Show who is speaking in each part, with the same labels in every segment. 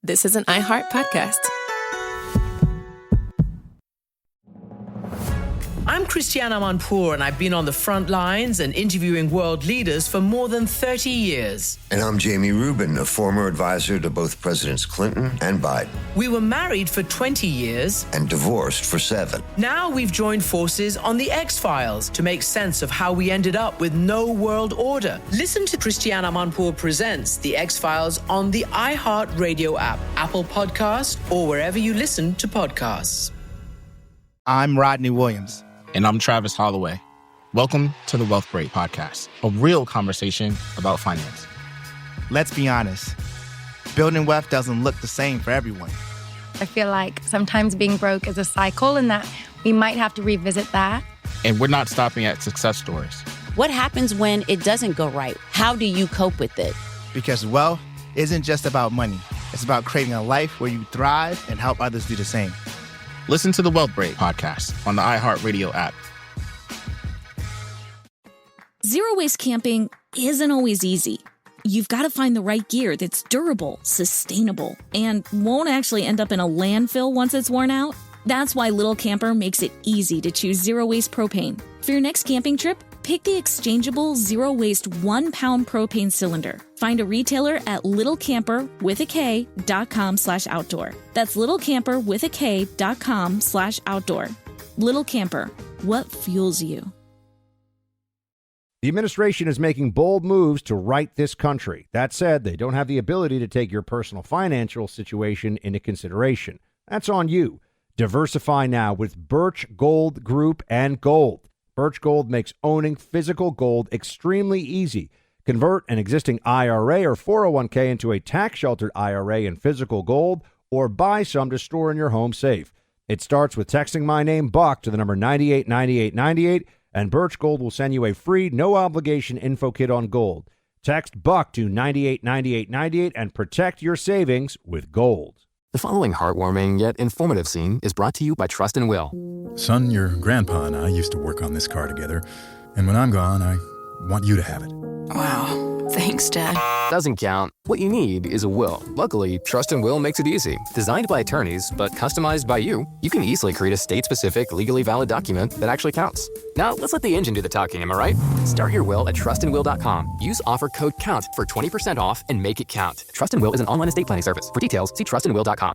Speaker 1: This is an iHeart podcast.
Speaker 2: I'm Christiana Manpour, and I've been on the front lines and interviewing world leaders for more than 30 years.
Speaker 3: And I'm Jamie Rubin, a former advisor to both Presidents Clinton and Biden.
Speaker 2: We were married for 20 years.
Speaker 3: And divorced for 7.
Speaker 2: Now we've joined forces on The X-Files to make sense of how we ended up with no world order. Listen to Christiana Manpour Presents The X-Files on the iHeart Radio app, Apple Podcast, or wherever you listen to podcasts.
Speaker 4: I'm Rodney Williams.
Speaker 5: And I'm Travis Holloway. Welcome to the Wealth Break Podcast, a real conversation about finance.
Speaker 4: Let's be honest, building wealth doesn't look the same for everyone.
Speaker 6: I feel like sometimes being broke is a cycle and that we might have to revisit that.
Speaker 5: And we're not stopping at success stories.
Speaker 7: What happens when it doesn't go right? How do you cope with it?
Speaker 4: Because wealth isn't just about money. It's about creating a life where you thrive and help others do the same.
Speaker 5: Listen to the Wealth Break Podcast on the iHeartRadio app.
Speaker 8: Zero waste camping isn't always easy. You've got to find the right gear that's durable, sustainable, and won't actually end up in a landfill once it's worn out. That's why Little Camper makes it easy to choose zero waste propane. For your next camping trip, pick the exchangeable zero waste 1 pound propane cylinder. Find a retailer at littlecamper.com/outdoor. That's littlecamper.com/outdoor. Little Camper, what fuels you?
Speaker 9: The administration is making bold moves to right this country. That said, they don't have the ability to take your personal financial situation into consideration. That's on you. Diversify now with Birch Gold Group and Gold. Birch Gold makes owning physical gold extremely easy. Convert an existing IRA or 401k into a tax-sheltered IRA in physical gold, or buy some to store in your home safe. It starts with texting my name, Buck, to the number 989898, and Birch Gold will send you a free, no-obligation info kit on gold. Text Buck to 989898 and protect your savings with gold.
Speaker 10: The following heartwarming yet informative scene is brought to you by Trust and Will.
Speaker 11: Son, your grandpa and I used to work on this car together, and when I'm gone, I want you to have it.
Speaker 12: Wow. Thanks, Dad.
Speaker 10: Doesn't count. What you need is a will. Luckily, Trust and Will makes it easy. Designed by attorneys, but customized by you, you can easily create a state-specific, legally valid document that actually counts. Now, let's let the engine do the talking, am I right? Start your will at trustandwill.com. Use offer code COUNT for 20% off and make it count. Trust and Will is an online estate planning service. For details, see trustandwill.com.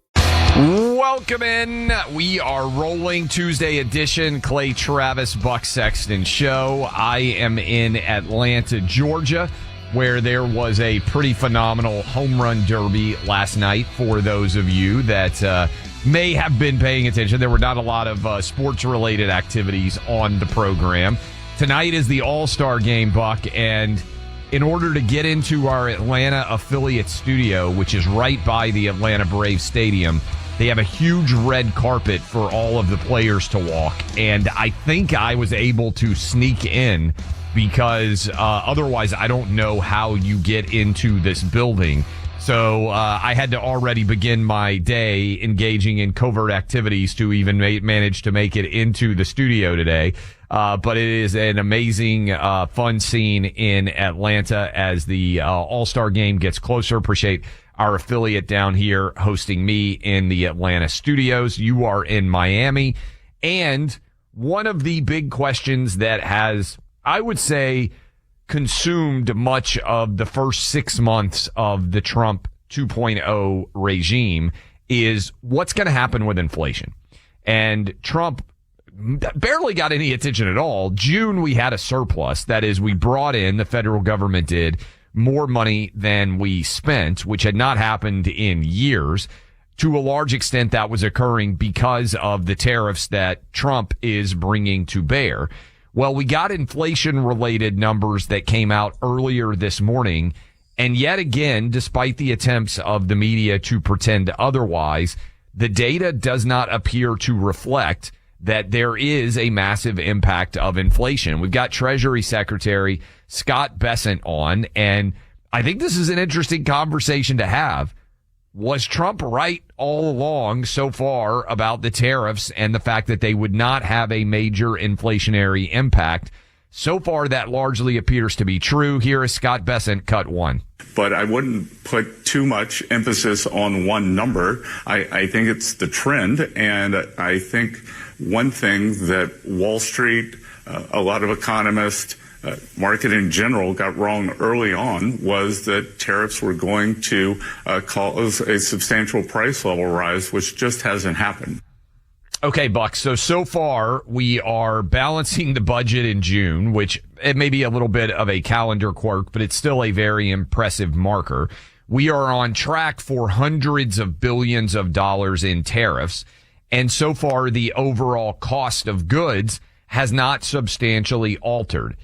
Speaker 13: Welcome in. We are rolling Tuesday edition, Clay Travis Buck Sexton show. I am in Atlanta, Georgia, where there was a pretty phenomenal home run derby last night for those of you that may have been paying attention. There were not a lot of sports-related activities on the program. Tonight is the All-Star Game, Buck, and in order to get into our Atlanta affiliate studio, which is right by the Atlanta Braves Stadium, they have a huge red carpet for all of the players to walk, and I think I was able to sneak in because otherwise I don't know how you get into this building. So I had to already begin my day engaging in covert activities to even manage to make it into the studio today. But it is an amazing, fun scene in Atlanta as the All-Star Game gets closer. Appreciate our affiliate down here hosting me in the Atlanta studios. You are in Miami. And one of the big questions that has, I would say, consumed much of the first 6 months of the Trump 2.0 regime is what's going to happen with inflation. And Trump barely got any attention at all. June, we had a surplus. That is, we brought in, the federal government did, more money than we spent, which had not happened in years. To a large extent, that was occurring because of the tariffs that Trump is bringing to bear. Well, we got inflation-related numbers that came out earlier this morning, and yet again, despite the attempts of the media to pretend otherwise, the data does not appear to reflect that there is a massive impact of inflation. We've got Treasury Secretary Scott Bessent on, and I think this is an interesting conversation to have. Was Trump right all along so far about the tariffs and the fact that they would not have a major inflationary impact? So far, that largely appears to be true. Here is Scott Bessent, cut one.
Speaker 1: But I wouldn't put too much emphasis on one number. I think it's the trend. And I think one thing that Wall Street, a lot of economists, market in general got wrong early on was that tariffs were going to cause a substantial price level rise, which just hasn't happened.
Speaker 13: Okay, Buck. So far, we are balancing the budget in June, which it may be a little bit of a calendar quirk, but it's still a very impressive marker. We are on track for hundreds of billions of dollars in tariffs. And so far, the overall cost of goods has not substantially altered.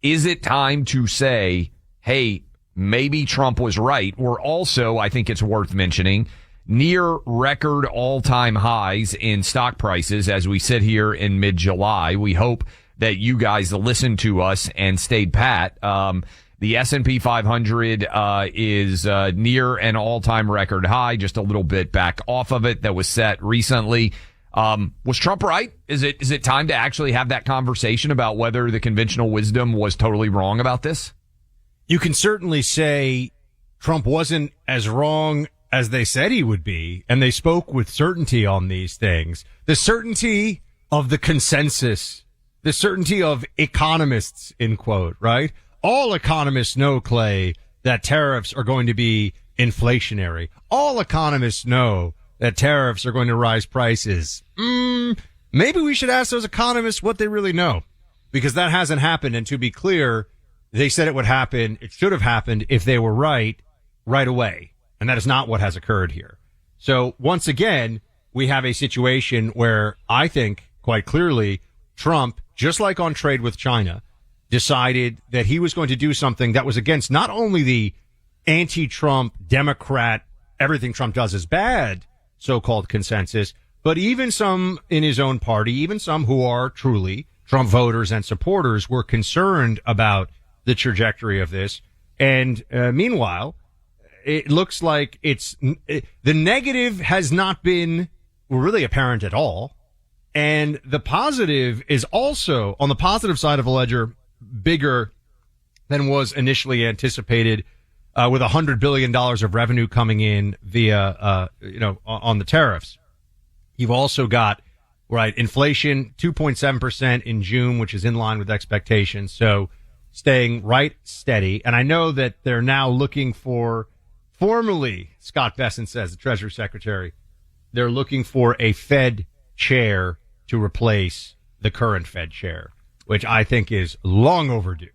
Speaker 13: Is it time to say, hey, maybe Trump was right? We're also, I think it's worth mentioning, near record all-time highs in stock prices as we sit here in mid-July. We hope that you guys listened to us and stayed pat. The S&P 500 is near an all-time record high, just a little bit back off of it that was set recently. Was Trump right? Is it time to actually have that conversation about whether the conventional wisdom was totally wrong about this?
Speaker 9: You can certainly say Trump wasn't as wrong as they said he would be, and they spoke with certainty on these things. The certainty of the consensus, the certainty of economists, in quote, right? All economists know, Clay, that tariffs are going to be inflationary. All economists know that tariffs are going to rise prices. Maybe we should ask those economists what they really know, because that hasn't happened. And to be clear, they said it would happen. It should have happened if they were right away. And that is not what has occurred here. So once again, we have a situation where I think quite clearly Trump, just like on trade with China, decided that he was going to do something that was against not only the anti-Trump Democrat, everything Trump does is bad, so-called consensus, but even some in his own party, even some who are truly Trump voters and supporters were concerned about the trajectory of this. And meanwhile, it looks like the negative has not been really apparent at all. And the positive is also, on the positive side of the ledger, bigger than was initially anticipated, with $100 billion of revenue coming in via, on the tariffs. You've also got, right, inflation 2.7% in June, which is in line with expectations. So staying right steady. And I know that they're now looking for, formally, Scott Bessent says, the Treasury Secretary, they're looking for a Fed chair to replace the current Fed chair, which I think is long overdue.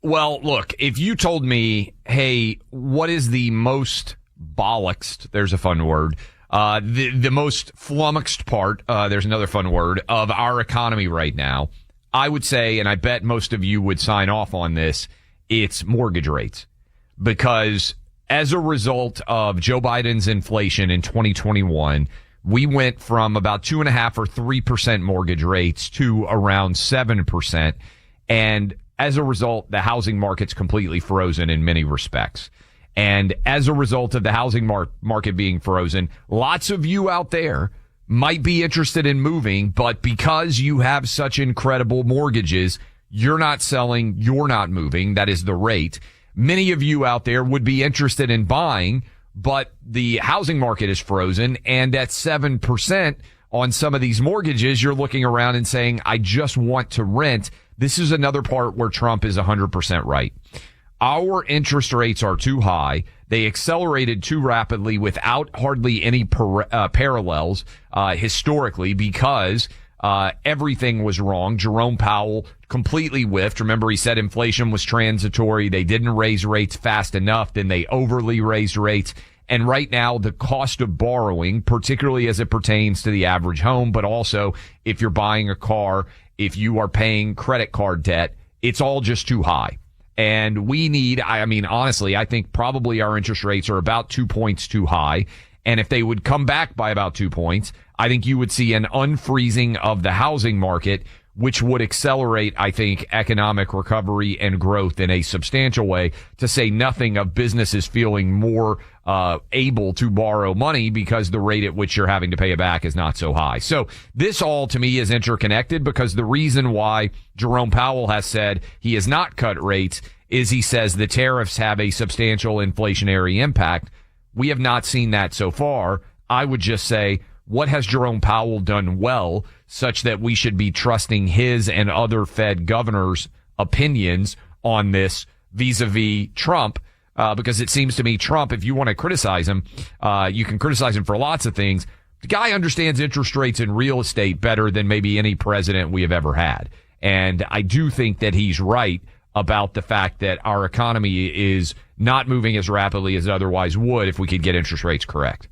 Speaker 13: Well, look, if you told me, hey, what is the most bollocksed, there's a fun word, the most flummoxed part, there's another fun word, of our economy right now, I would say, and I bet most of you would sign off on this, it's mortgage rates. Because as a result of Joe Biden's inflation in 2021, we went from about 2.5% or 3% mortgage rates to around 7%. And as a result, the housing market's completely frozen in many respects. And as a result of the housing market being frozen, lots of you out there might be interested in moving, but because you have such incredible mortgages, you're not selling, you're not moving. That is the rate. Many of you out there would be interested in buying, but the housing market is frozen. And at 7% on some of these mortgages, you're looking around and saying, I just want to rent. This is another part where Trump is 100% right. Our interest rates are too high. They accelerated too rapidly without hardly any parallels historically, because everything was wrong. Jerome Powell completely whiffed. Remember, he said inflation was transitory. They didn't raise rates fast enough. Then they overly raised rates. And right now, the cost of borrowing, particularly as it pertains to the average home, but also if you're buying a car, if you are paying credit card debt, it's all just too high. And we need, I mean, honestly, I think probably our interest rates are about 2 points too high. And if they would come back by about 2 points, I think you would see an unfreezing of the housing market, which would accelerate, I think, economic recovery and growth in a substantial way, to say nothing of businesses feeling more able to borrow money because the rate at which you're having to pay it back is not so high. So this all to me is interconnected, because the reason why Jerome Powell has said he has not cut rates is he says the tariffs have a substantial inflationary impact. We have not seen that so far. I would just say, what has Jerome Powell done well such that we should be trusting his and other Fed governors' opinions on this vis-a-vis Trump? Because it seems to me Trump, if you want to criticize him, you can criticize him for lots of things. The guy understands interest rates and real estate better than maybe any president we have ever had. And I do think that he's right about the fact that our economy is not moving as rapidly as it otherwise would if we could get interest rates correct.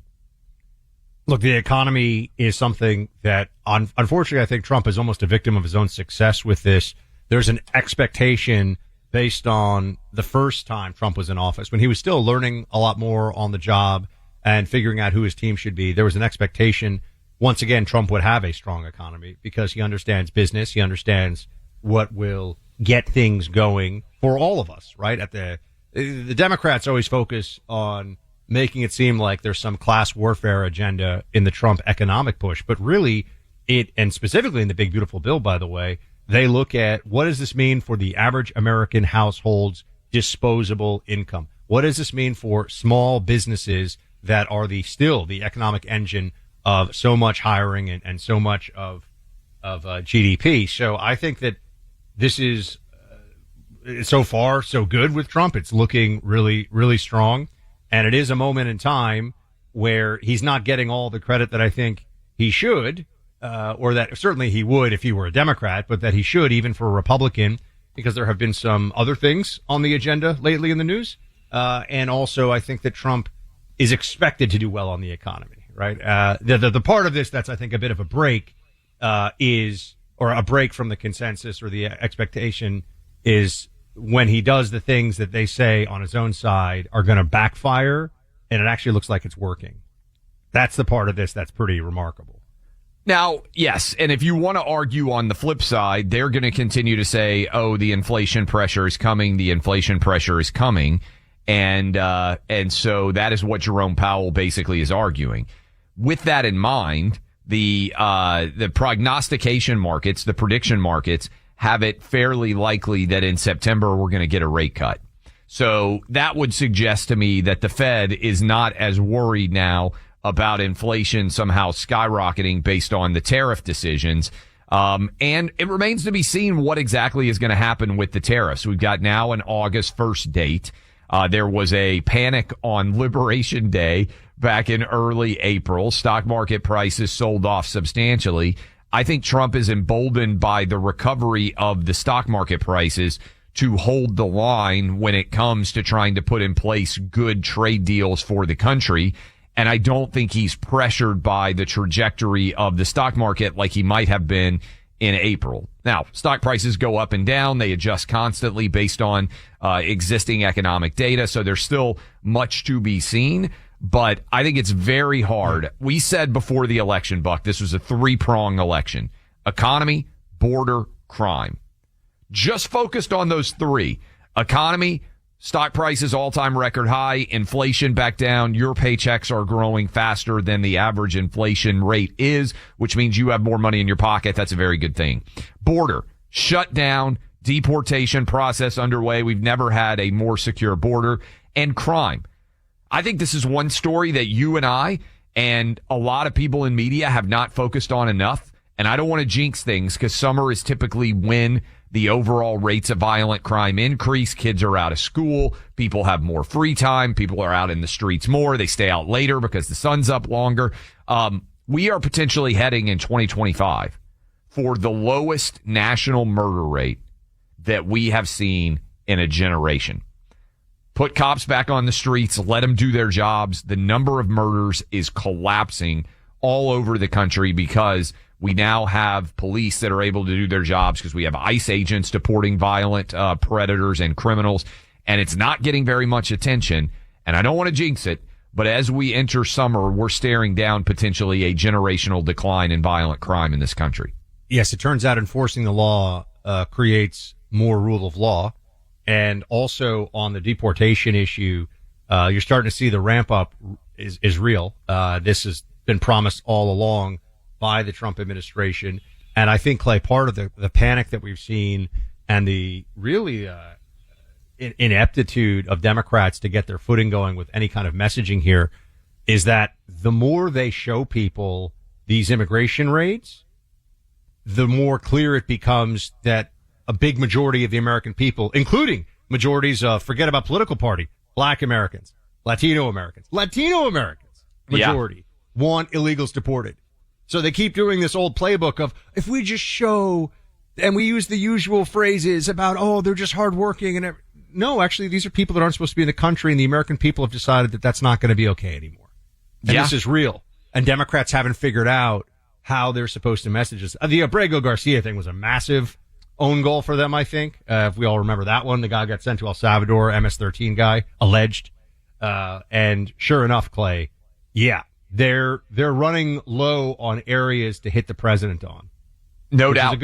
Speaker 9: Look, the economy is something that, unfortunately, I think Trump is almost a victim of his own success with this. There's an expectation based on the first time Trump was in office, when he was still learning a lot more on the job and figuring out who his team should be. There was an expectation, once again, Trump would have a strong economy because he understands business. He understands what will get things going for all of us, right? The Democrats always focus on making it seem like there's some class warfare agenda in the Trump economic push, but really and specifically in the Big Beautiful Bill, by the way, they look at what does this mean for the average American household's disposable income? What does this mean for small businesses that are still the economic engine of so much hiring and so much of GDP? So I think that this is so far so good with Trump. It's looking really, really strong. And it is a moment in time where he's not getting all the credit that I think he should, or that certainly he would if he were a Democrat, but that he should even for a Republican, because there have been some other things on the agenda lately in the news. And also I think that Trump is expected to do well on the economy, right? The part of this that's, I think, a bit of a break, or a break from the consensus or the expectation is when he does the things that they say on his own side are going to backfire, and it actually looks like it's working. That's the part of this that's pretty remarkable.
Speaker 13: Now, yes, and if you want to argue on the flip side, they're going to continue to say, oh, the inflation pressure is coming, the inflation pressure is coming, and so that is what Jerome Powell basically is arguing. With that in mind, the prognostication markets, the prediction markets, have it fairly likely that in September we're going to get a rate cut. So that would suggest to me that the Fed is not as worried now about inflation somehow skyrocketing based on the tariff decisions. And it remains to be seen what exactly is going to happen with the tariffs. We've got now an August 1st date. There was a panic on Liberation Day back in early April. Stock market prices sold off substantially. I think Trump is emboldened by the recovery of the stock market prices to hold the line when it comes to trying to put in place good trade deals for the country. And I don't think he's pressured by the trajectory of the stock market like he might have been in April. Now, stock prices go up and down. They adjust constantly based on existing economic data. So there's still much to be seen. But I think it's very hard. We said before the election, Buck, this was a three-prong election. Economy, border, crime. Just focused on those three. Economy, stock prices all-time record high, inflation back down, your paychecks are growing faster than the average inflation rate is, which means you have more money in your pocket. That's a very good thing. Border, shut down, deportation process underway. We've never had a more secure border. And crime. I think this is one story that you and I and a lot of people in media have not focused on enough. And I don't want to jinx things because summer is typically when the overall rates of violent crime increase. Kids are out of school. People have more free time. People are out in the streets more. They stay out later because the sun's up longer. We are potentially heading in 2025 for the lowest national murder rate that we have seen in a generation. Put cops back on the streets, let them do their jobs. The number of murders is collapsing all over the country because we now have police that are able to do their jobs because we have ICE agents deporting violent predators and criminals, and it's not getting very much attention. And I don't want to jinx it, but as we enter summer, we're staring down potentially a generational decline in violent crime in this country.
Speaker 9: Yes, it turns out enforcing the law creates more rule of law. And also on the deportation issue, You're starting to see the ramp up is real. This has been promised all along by the Trump administration. And I think, Clay, part of the panic that we've seen and the really ineptitude of Democrats to get their footing going with any kind of messaging here is that the more they show people these immigration raids, the more clear it becomes that a big majority of the American people, including majorities of, forget about political party, Black Americans, Latino Americans, majority want illegals deported. So they keep doing this old playbook of, if we just show, and we use the usual phrases about, oh, they're just hardworking. And no, actually, these are people that aren't supposed to be in the country, and the American people have decided that that's not going to be okay anymore. And this is real. And Democrats haven't figured out how they're supposed to message this. The Abrego Garcia thing was a massive own goal for them, I think. If we all remember that one, the guy got sent to El Salvador, MS-13 guy, alleged. And sure enough, Clay, yeah, they're running low on areas to hit the president on.
Speaker 13: No doubt.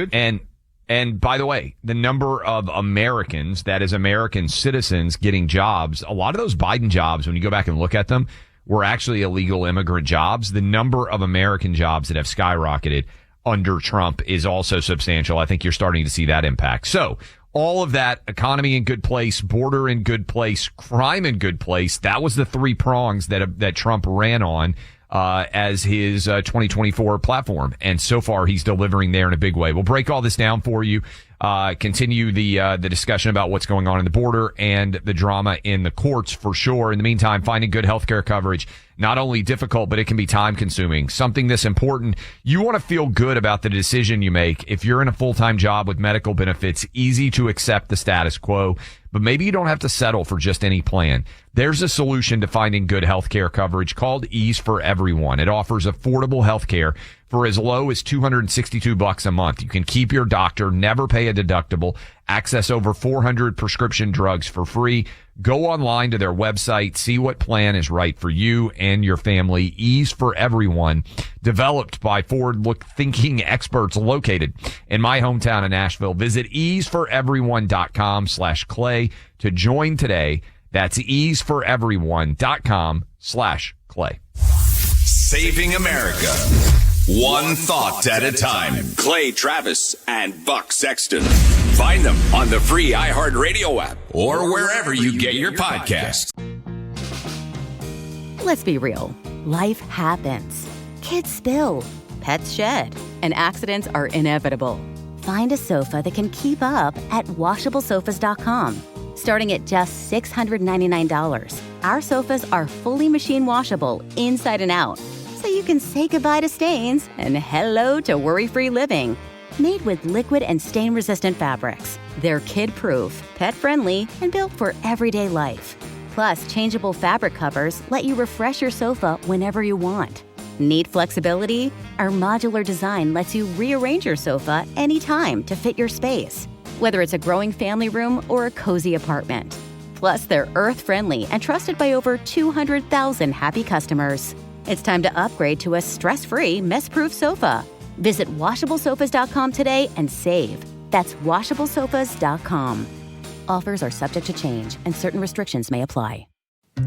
Speaker 13: And by the way, the number of Americans, that is American citizens getting jobs, a lot of those Biden jobs, when you go back and look at them, were actually illegal immigrant jobs. The number of American jobs that have skyrocketed under Trump is also substantial. I think you're starting to see that impact. So all of that, economy in good place, border in good place, crime in good place, that was the three prongs that Trump ran on as his 2024 platform. And so far, he's delivering there in a big way. We'll break all this down for you, continue the discussion about what's going on in the border and the drama in the courts for sure. In the meantime, finding good healthcare coverage, not only difficult, but it can be time consuming. Something this important. You want to feel good about the decision you make. If you're in a full-time job with medical benefits, easy to accept the status quo, but maybe you don't have to settle for just any plan. There's a solution to finding good healthcare coverage called Ease for Everyone. It offers affordable healthcare for as low as $262 a month. You can keep your doctor, never pay a deductible, access over 400 prescription drugs for free. Go online to their website, see what plan is right for you and your family. Ease for Everyone, developed by forward-thinking experts located in my hometown of Nashville. Visit easeforeveryone.com/Clay to join today. That's easeforeveryone.com/Clay.
Speaker 14: Saving America, one thought at a time. Clay Travis and Buck Sexton. Find them on the free iHeartRadio app or wherever you get your podcasts.
Speaker 15: Let's be real. Life happens. Kids spill. Pets shed. And accidents are inevitable. Find a sofa that can keep up at washablesofas.com. Starting at just $699. Our sofas are fully machine washable inside and out, so you can say goodbye to stains and hello to worry-free living. Made with liquid and stain-resistant fabrics. They're kid-proof, pet-friendly, and built for everyday life. Plus, changeable fabric covers let you refresh your sofa whenever you want. Need flexibility? Our modular design lets you rearrange your sofa anytime to fit your space, whether it's a growing family room or a cozy apartment. Plus, they're earth-friendly and trusted by over 200,000 happy customers. It's time to upgrade to a stress-free, mess-proof sofa. Visit washablesofas.com today and save. That's washablesofas.com. Offers are subject to change and certain restrictions may apply.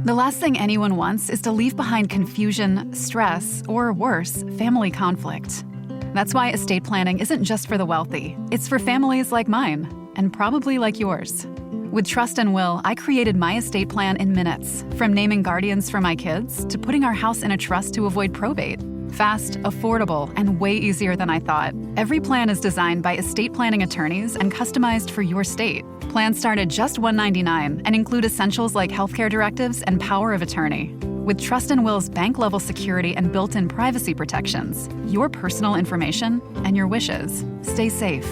Speaker 16: The last thing anyone wants is to leave behind confusion, stress, or worse, family conflict. That's why estate planning isn't just for the wealthy. It's for families like mine, and probably like yours. With Trust and Will, I created my estate plan in minutes, from naming guardians for my kids to putting our house in a trust to avoid probate. Fast, affordable, and way easier than I thought. Every plan is designed by estate planning attorneys and customized for your state. Plans start at just $199 and include essentials like healthcare directives and power of attorney. With Trust and Will's bank-level security and built-in privacy protections, your personal information and your wishes stay safe.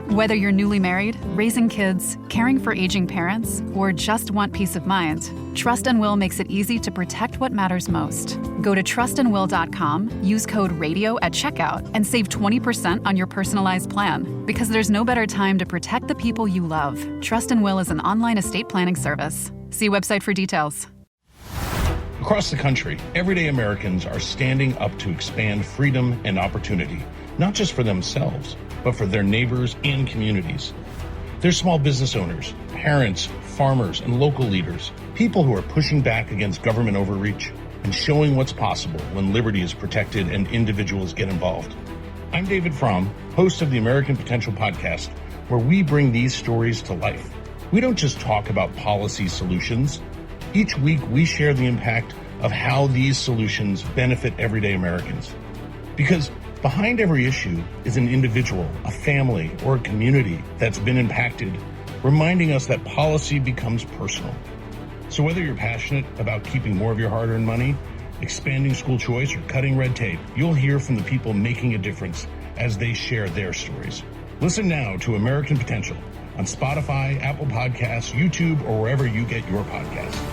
Speaker 16: Whether you're newly married, raising kids, caring for aging parents, or just want peace of mind, Trust and Will makes it easy to protect what matters most. Go to trustandwill.com, use code RADIO at checkout, and save 20% on your personalized plan. Because there's no better time to protect the people you love. Trust and Will is an online estate planning service. See website for details.
Speaker 17: Across the country, everyday Americans are standing up to expand freedom and opportunity, not just for themselves, but for their neighbors and communities. They're small business owners, parents, farmers and local leaders, people who are pushing back against government overreach and showing what's possible when liberty is protected and individuals get involved. I'm David Fromm, host of the American Potential podcast, where we bring these stories to life. We don't just talk about policy solutions. Each week, we share the impact of how these solutions benefit everyday Americans. Because behind every issue is an individual, a family, or a community that's been impacted, reminding us that policy becomes personal. So whether you're passionate about keeping more of your hard-earned money, expanding school choice, or cutting red tape, you'll hear from the people making a difference as they share their stories. Listen now to American Potential on Spotify, Apple Podcasts, YouTube, or wherever you get your podcasts.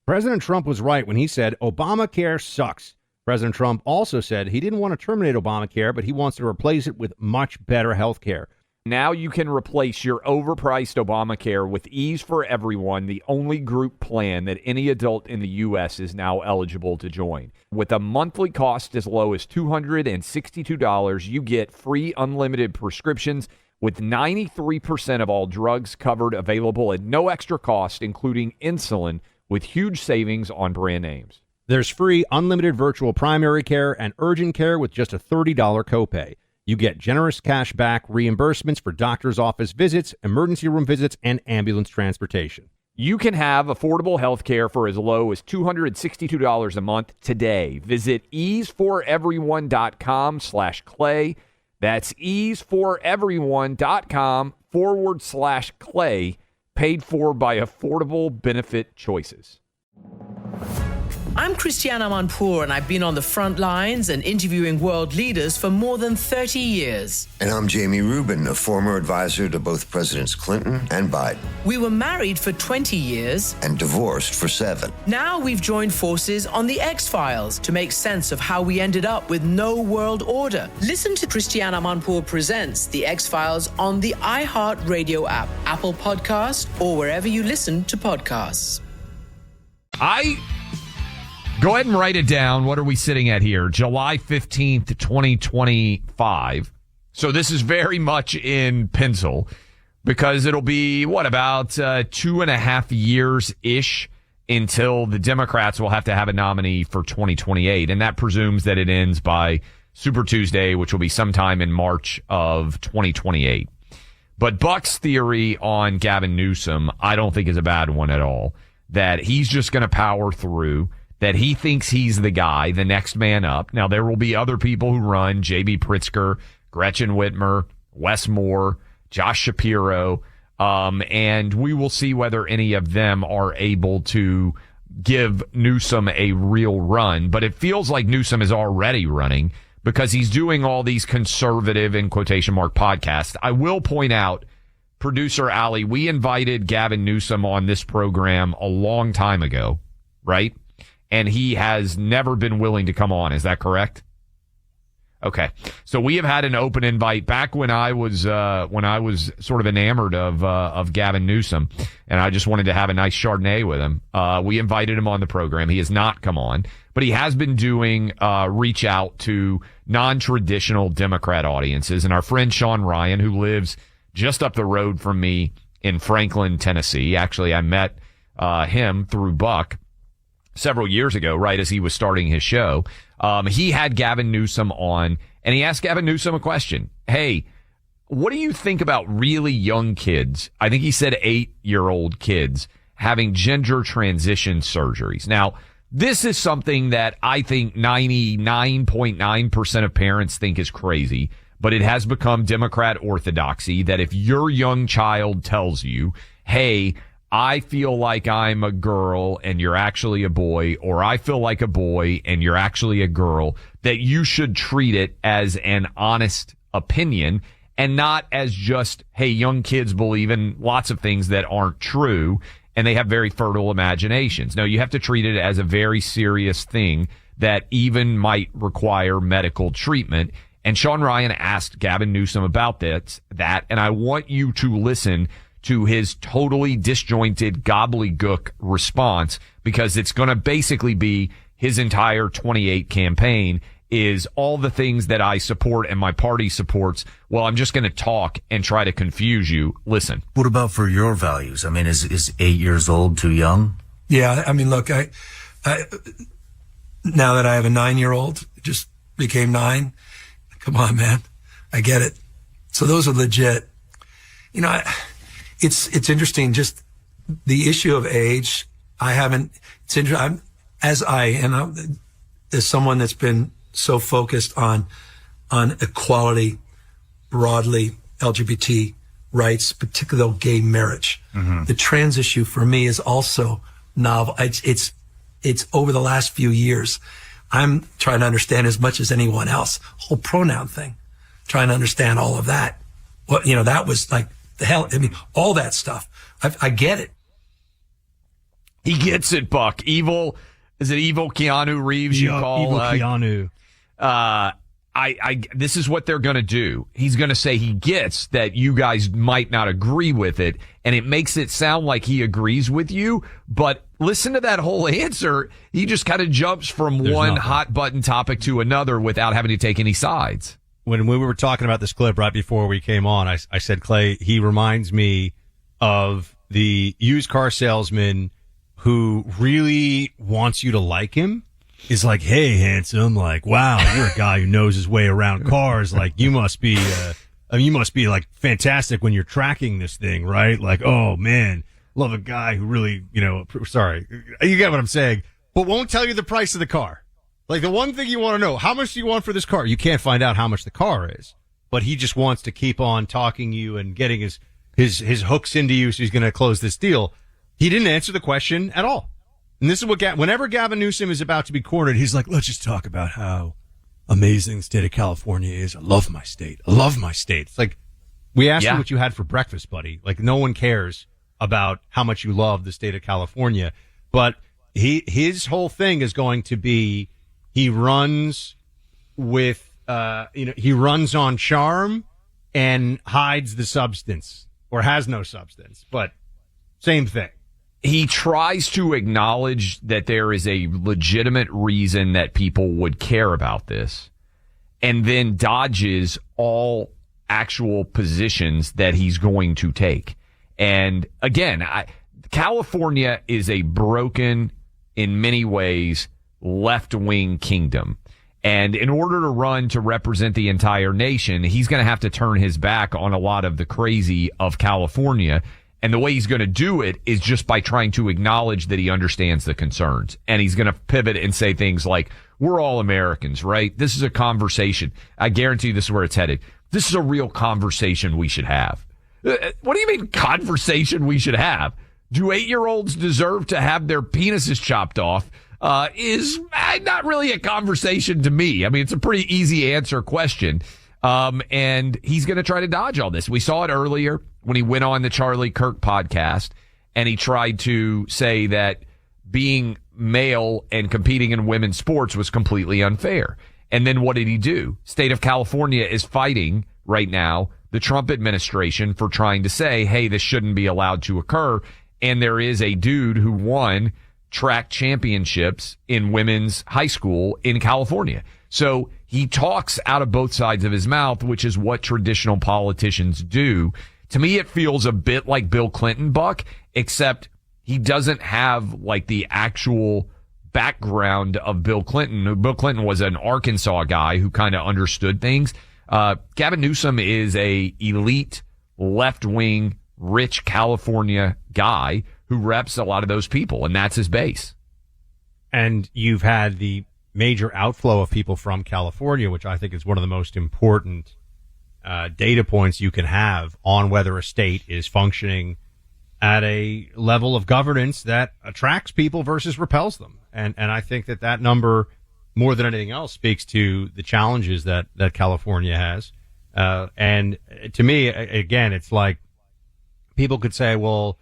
Speaker 9: President Trump was right when he said Obamacare sucks. President Trump also said he didn't want to terminate Obamacare, but he wants to replace it with much better health care.
Speaker 13: Now you can replace your overpriced Obamacare with Ease for Everyone, the only group plan that any adult in the U.S. is now eligible to join. With a monthly cost as low as $262, you get free unlimited prescriptions with 93% of all drugs covered, available at no extra cost, including insulin, with huge savings on brand names.
Speaker 9: There's free unlimited virtual primary care and urgent care with just a $30 copay. You get generous cash back reimbursements for doctor's office visits, emergency room visits, and ambulance transportation.
Speaker 13: You can have affordable health care for as low as $262 a month today. Visit easeforeveryone.com/clay. That's easeforeveryone.com/clay. Paid for by Affordable Benefit Choices.
Speaker 2: I'm Christiane Amanpour, and I've been on the front lines and interviewing world leaders for more than 30 years.
Speaker 3: And I'm Jamie Rubin, a former advisor to both Presidents Clinton and Biden.
Speaker 2: We were married for 20 years.
Speaker 3: And divorced for 7.
Speaker 2: Now we've joined forces on the X-Files to make sense of how we ended up with no world order. Listen to Christiane Amanpour Presents The X-Files on the iHeart Radio app, Apple Podcast, or wherever you listen to podcasts.
Speaker 13: Go ahead and write it down. What are we sitting at here? July 15th, 2025. So this is very much in pencil because it'll be, about 2.5 years-ish until the Democrats will have to have a nominee for 2028. And that presumes that it ends by Super Tuesday, which will be sometime in March of 2028. But Buck's theory on Gavin Newsom, I don't think is a bad one at all. That he's just going to power through, that he thinks he's the guy, the next man up. Now, there will be other people who run, J.B. Pritzker, Gretchen Whitmer, Wes Moore, Josh Shapiro, and we will see whether any of them are able to give Newsom a real run. But it feels like Newsom is already running because he's doing all these conservative, in quotation mark, podcasts. I will point out, Producer Ali, we invited Gavin Newsom on this program a long time ago, right? And he has never been willing to come on. Is that correct? Okay. So we have had an open invite back when I was sort of enamored of Gavin Newsom, and I just wanted to have a nice Chardonnay with him. We invited him on the program. He has not come on, but he has been doing reach out to non-traditional Democrat audiences. And our friend Sean Ryan, who lives just up the road from me in Franklin, Tennessee. Actually, I met him through Buck several years ago, right as he was starting his show. He had Gavin Newsom on, and he asked Gavin Newsom a question. Hey, what do you think about really young kids? I think he said 8-year-old kids having gender transition surgeries. Now, this is something that I think 99.9% of parents think is crazy. But it has become Democrat orthodoxy that if your young child tells you, hey, I feel like I'm a girl and you're actually a boy, or I feel like a boy and you're actually a girl, that you should treat it as an honest opinion and not as just, hey, young kids believe in lots of things that aren't true and they have very fertile imaginations. No, you have to treat it as a very serious thing that even might require medical treatment. And Sean Ryan asked Gavin Newsom about that, and I want you to listen to his totally disjointed gobbledygook response because it's going to basically be his entire 28 campaign is all the things that I support and my party supports. Well, I'm just going to talk and try to confuse you. Listen.
Speaker 18: What about for your values? I mean, is 8 years old too young?
Speaker 19: Yeah, I mean, look, I now that I have a 9-year-old, just became 9. Come on, man. I get it. So those are legit. You know, it's interesting, just the issue of age. It's interesting. As someone that's been so focused on equality, broadly, LGBT rights, particularly gay marriage. Mm-hmm. The trans issue for me is also novel. It's over the last few years. I'm trying to understand as much as anyone else. Whole pronoun thing, trying to understand all of that. Well, you know, that was like the hell. I mean, all that stuff. I get it.
Speaker 13: He gets it, Buck. Evil. Is it evil Keanu Reeves? You call
Speaker 20: evil Keanu.
Speaker 13: This is what they're going to do. He's going to say he gets that you guys might not agree with it, and it makes it sound like he agrees with you. But listen to that whole answer. He just kind of jumps from one hot button topic to another without having to take any sides.
Speaker 20: When we were talking about this clip right before we came on, I said, Clay, he reminds me of the used car salesman who really wants you to like him. Is like, hey, handsome, like, wow, you're a guy who knows his way around cars. Like, you must be like fantastic when you're tracking this thing, right? Like, oh man, love a guy who really, sorry, you get what I'm saying, but won't tell you the price of the car. Like, the one thing you want to know, how much do you want for this car? You can't find out how much the car is, but he just wants to keep on talking you and getting his hooks into you. So he's going to close this deal. He didn't answer the question at all. And this is what, whenever Gavin Newsom is about to be cornered, he's like, let's just talk about how amazing the state of California is. I love my state. I love my state. It's like, we asked you what you had for breakfast, buddy. Like, no one cares about how much you love the state of California. But his whole thing is going to be, he runs with, he runs on charm and hides the substance, or has no substance, but same thing.
Speaker 13: He tries to acknowledge that there is a legitimate reason that people would care about this, and then dodges all actual positions that he's going to take. And again, California is a broken, in many ways, left-wing kingdom. And in order to run to represent the entire nation, he's going to have to turn his back on a lot of the crazy of California. And the way he's going to do it is just by trying to acknowledge that he understands the concerns. And he's going to pivot and say things like, we're all Americans, right? This is a conversation. I guarantee you this is where it's headed. This is a real conversation we should have. What do you mean conversation we should have? Do 8-year-olds deserve to have their penises chopped off? Is not really a conversation to me. I mean, it's a pretty easy answer question. And he's going to try to dodge all this. We saw it earlier when he went on the Charlie Kirk podcast and he tried to say that being male and competing in women's sports was completely unfair. And then what did he do? State of California is fighting right now the Trump administration for trying to say, hey, this shouldn't be allowed to occur. And there is a dude who won track championships in women's high school in California. So he talks out of both sides of his mouth, which is what traditional politicians do. To me, it feels a bit like Bill Clinton, Buck, except he doesn't have like the actual background of Bill Clinton. Bill Clinton was an Arkansas guy who kind of understood things. Gavin Newsom is a elite left-wing, rich California guy who reps a lot of those people, and that's his base.
Speaker 20: And you've had the major outflow of people from California, which I think is one of the most important data points you can have on whether a state is functioning at a level of governance that attracts people versus repels them. And I think that number, more than anything else, speaks to the challenges that California has. And to me, again, it's like people could say, well,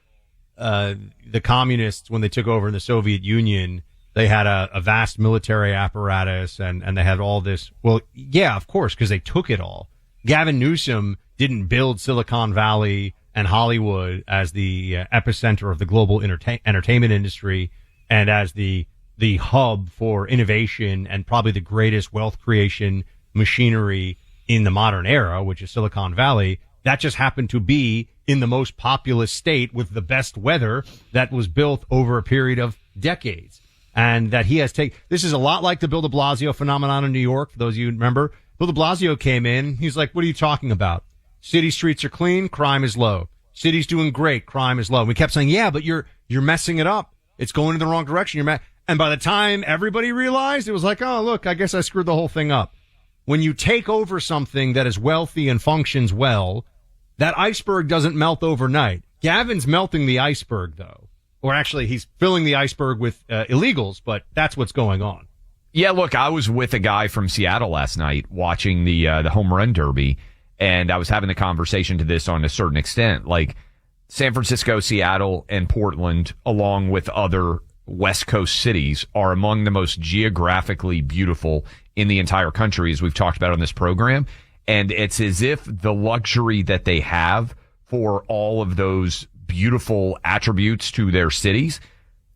Speaker 20: the communists, when they took over in the Soviet Union, they had a vast military apparatus and they had all this. Well, yeah, of course, because they took it all. Gavin Newsom didn't build Silicon Valley and Hollywood as the epicenter of the global entertainment industry and as the the hub for innovation and probably the greatest wealth creation machinery in the modern era, which is Silicon Valley. That just happened to be in the most populous state with the best weather that was built over a period of decades. And that he has taken, this is a lot like the Bill de Blasio phenomenon in New York. For those of you who remember, Bill de Blasio came in. He's like, what are you talking about? City streets are clean. Crime is low. City's doing great. Crime is low. And we kept saying, yeah, but you're messing it up. It's going in the wrong direction. And by the time everybody realized, it was like, oh, look, I guess I screwed the whole thing up. When you take over something that is wealthy and functions well, that iceberg doesn't melt overnight. Gavin's melting the iceberg, though. Or actually, he's filling the iceberg with illegals, but that's what's going on.
Speaker 13: Yeah, look, I was with a guy from Seattle last night watching the home run derby, and I was having the conversation to this on a certain extent. Like, San Francisco, Seattle, and Portland, along with other West Coast cities, are among the most geographically beautiful in the entire country, as we've talked about on this program. And it's as if the luxury that they have for all of those beautiful attributes to their cities,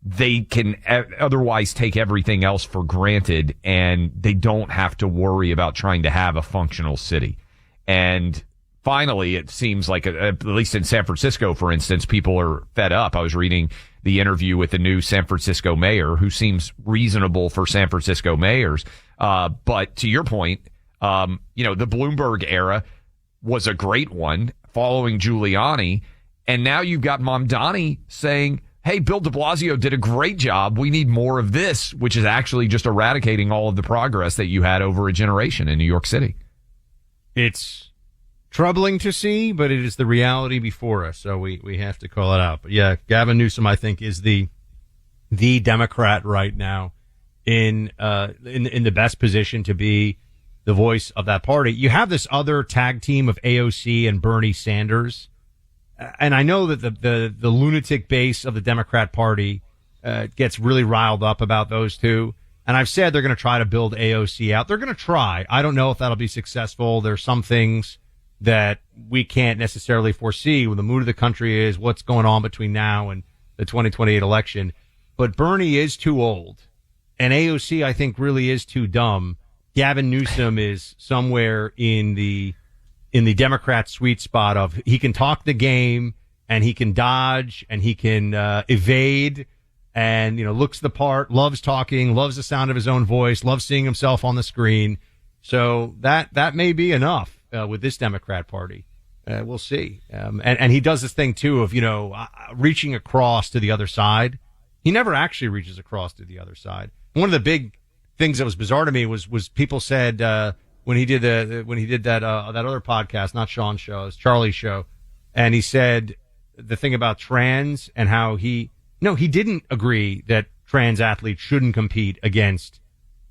Speaker 13: they can otherwise take everything else for granted, and they don't have to worry about trying to have a functional city. And finally, it seems like, at least in San Francisco, for instance, people are fed up. I was reading the interview with the new San Francisco mayor, who seems reasonable for San Francisco mayors. But to your point, the Bloomberg era was a great one following Giuliani. And now you've got Mamdani saying, hey, Bill de Blasio did a great job. We need more of this, which is actually just eradicating all of the progress that you had over a generation in New York City.
Speaker 20: It's troubling to see, but it is the reality before us, so we have to call it out. But yeah, Gavin Newsom, I think, is the Democrat right now in the best position to be the voice of that party. You have this other tag team of AOC and Bernie Sanders. And I know that the lunatic base of the Democrat Party gets really riled up about those two. And I've said they're going to try to build AOC out. They're going to try. I don't know if that'll be successful. There's some things that we can't necessarily foresee when the mood of the country is, what's going on between now and the 2028 election. But Bernie is too old. And AOC, I think, really is too dumb. Gavin Newsom is somewhere in the Democrat sweet spot of he can talk the game and he can dodge and he can evade and, looks the part, loves talking, loves the sound of his own voice, loves seeing himself on the screen. So that may be enough with this Democrat Party. We'll see. And he does this thing, too, of, reaching across to the other side. He never actually reaches across to the other side. One of the big things that was bizarre to me was people said when he did that other podcast, not Sean's show, it was Charlie's show, and he said the thing about trans and how he didn't agree that trans athletes shouldn't compete against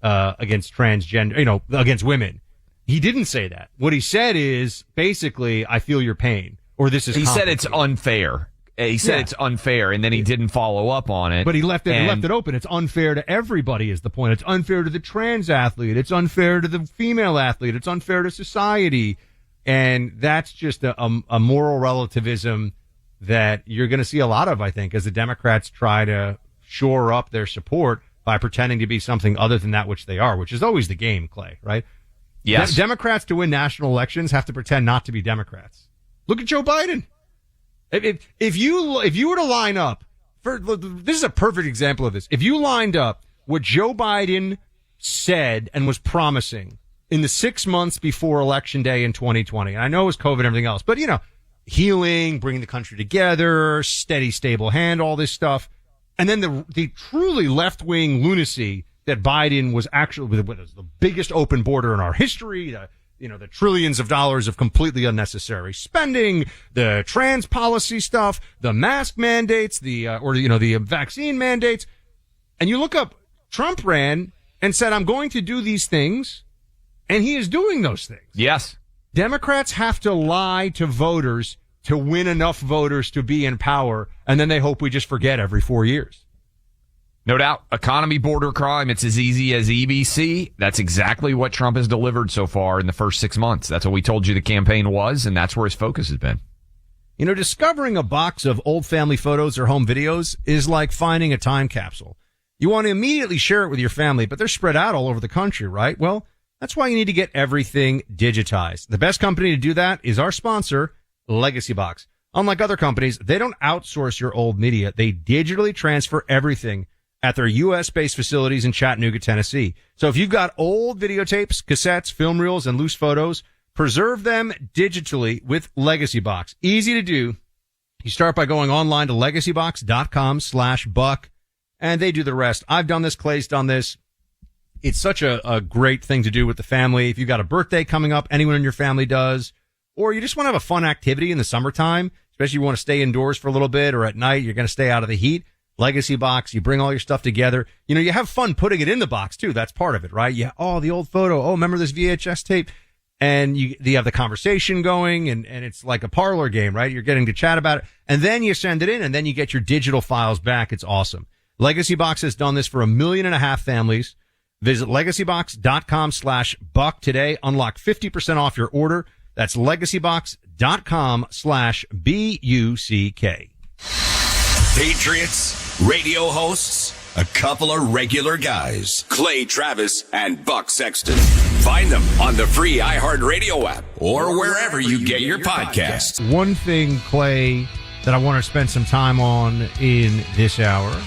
Speaker 20: transgender, against women. He didn't say that. What he said is basically, I feel your pain, or this is. He
Speaker 13: said it's unfair. He said it's unfair, and then he didn't follow up on it.
Speaker 20: But he left it open. It's unfair to everybody is the point. It's unfair to the trans athlete. It's unfair to the female athlete. It's unfair to society. And that's just a moral relativism that you're going to see a lot of, I think, as the Democrats try to shore up their support by pretending to be something other than that which they are, which is always the game, Clay, right?
Speaker 13: Yes.
Speaker 20: Democrats to win national elections have to pretend not to be Democrats. Look at Joe Biden. If you were to line up, this is a perfect example of this. If you lined up what Joe Biden said and was promising in the 6 months before Election Day in 2020, and I know it was COVID and everything else, but healing, bringing the country together, steady, stable hand, all this stuff, and then the truly left-wing lunacy that Biden was actually the biggest open border in our history, the trillions of dollars of completely unnecessary spending, the trans policy stuff, the mask mandates, the vaccine mandates. And you look up, Trump ran and said, I'm going to do these things. And he is doing those things.
Speaker 13: Yes.
Speaker 20: Democrats have to lie to voters to win enough voters to be in power. And then they hope we just forget every 4 years.
Speaker 13: No doubt. Economy, border crime, it's as easy as EBC. That's exactly what Trump has delivered so far in the first 6 months. That's what we told you the campaign was, and that's where his focus has been.
Speaker 20: Discovering a box of old family photos or home videos is like finding a time capsule.
Speaker 9: You want to immediately share it with your family, but they're spread out all over the country, right? Well, that's why you need to get everything digitized. The best company to do that is our sponsor, Legacy Box. Unlike other companies, they don't outsource your old media. They digitally transfer everything at their U.S.-based facilities in Chattanooga, Tennessee. So if you've got old videotapes, cassettes, film reels, and loose photos, preserve them digitally with Legacy Box. Easy to do. You start by going online to legacybox.com/buck, and they do the rest. I've done this. Clay's done this. It's such a great thing to do with the family. If you've got a birthday coming up, anyone in your family does, or you just want to have a fun activity in the summertime, especially if you want to stay indoors for a little bit, or at night, you're going to stay out of the heat. Legacy Box, you bring all your stuff together. You know, you have fun putting it in the box too. That's part of it, right? Yeah. Oh, the old photo. Oh, remember this VHS tape? And you have the conversation going, and it's like a parlor game, right? You're getting to chat about it, and then you send it in, and then you get your digital files back. It's awesome. Legacy Box has done this for 1.5 million families. Visit legacybox.com/buck today. Unlock 50% off your order. That's legacybox.com/BUCK.
Speaker 14: Patriots, radio hosts, a couple of regular guys. Clay Travis and Buck Sexton. Find them on the free iHeartRadio app or wherever you get your podcasts.
Speaker 9: One thing, Clay, that I want to spend some time on in this hour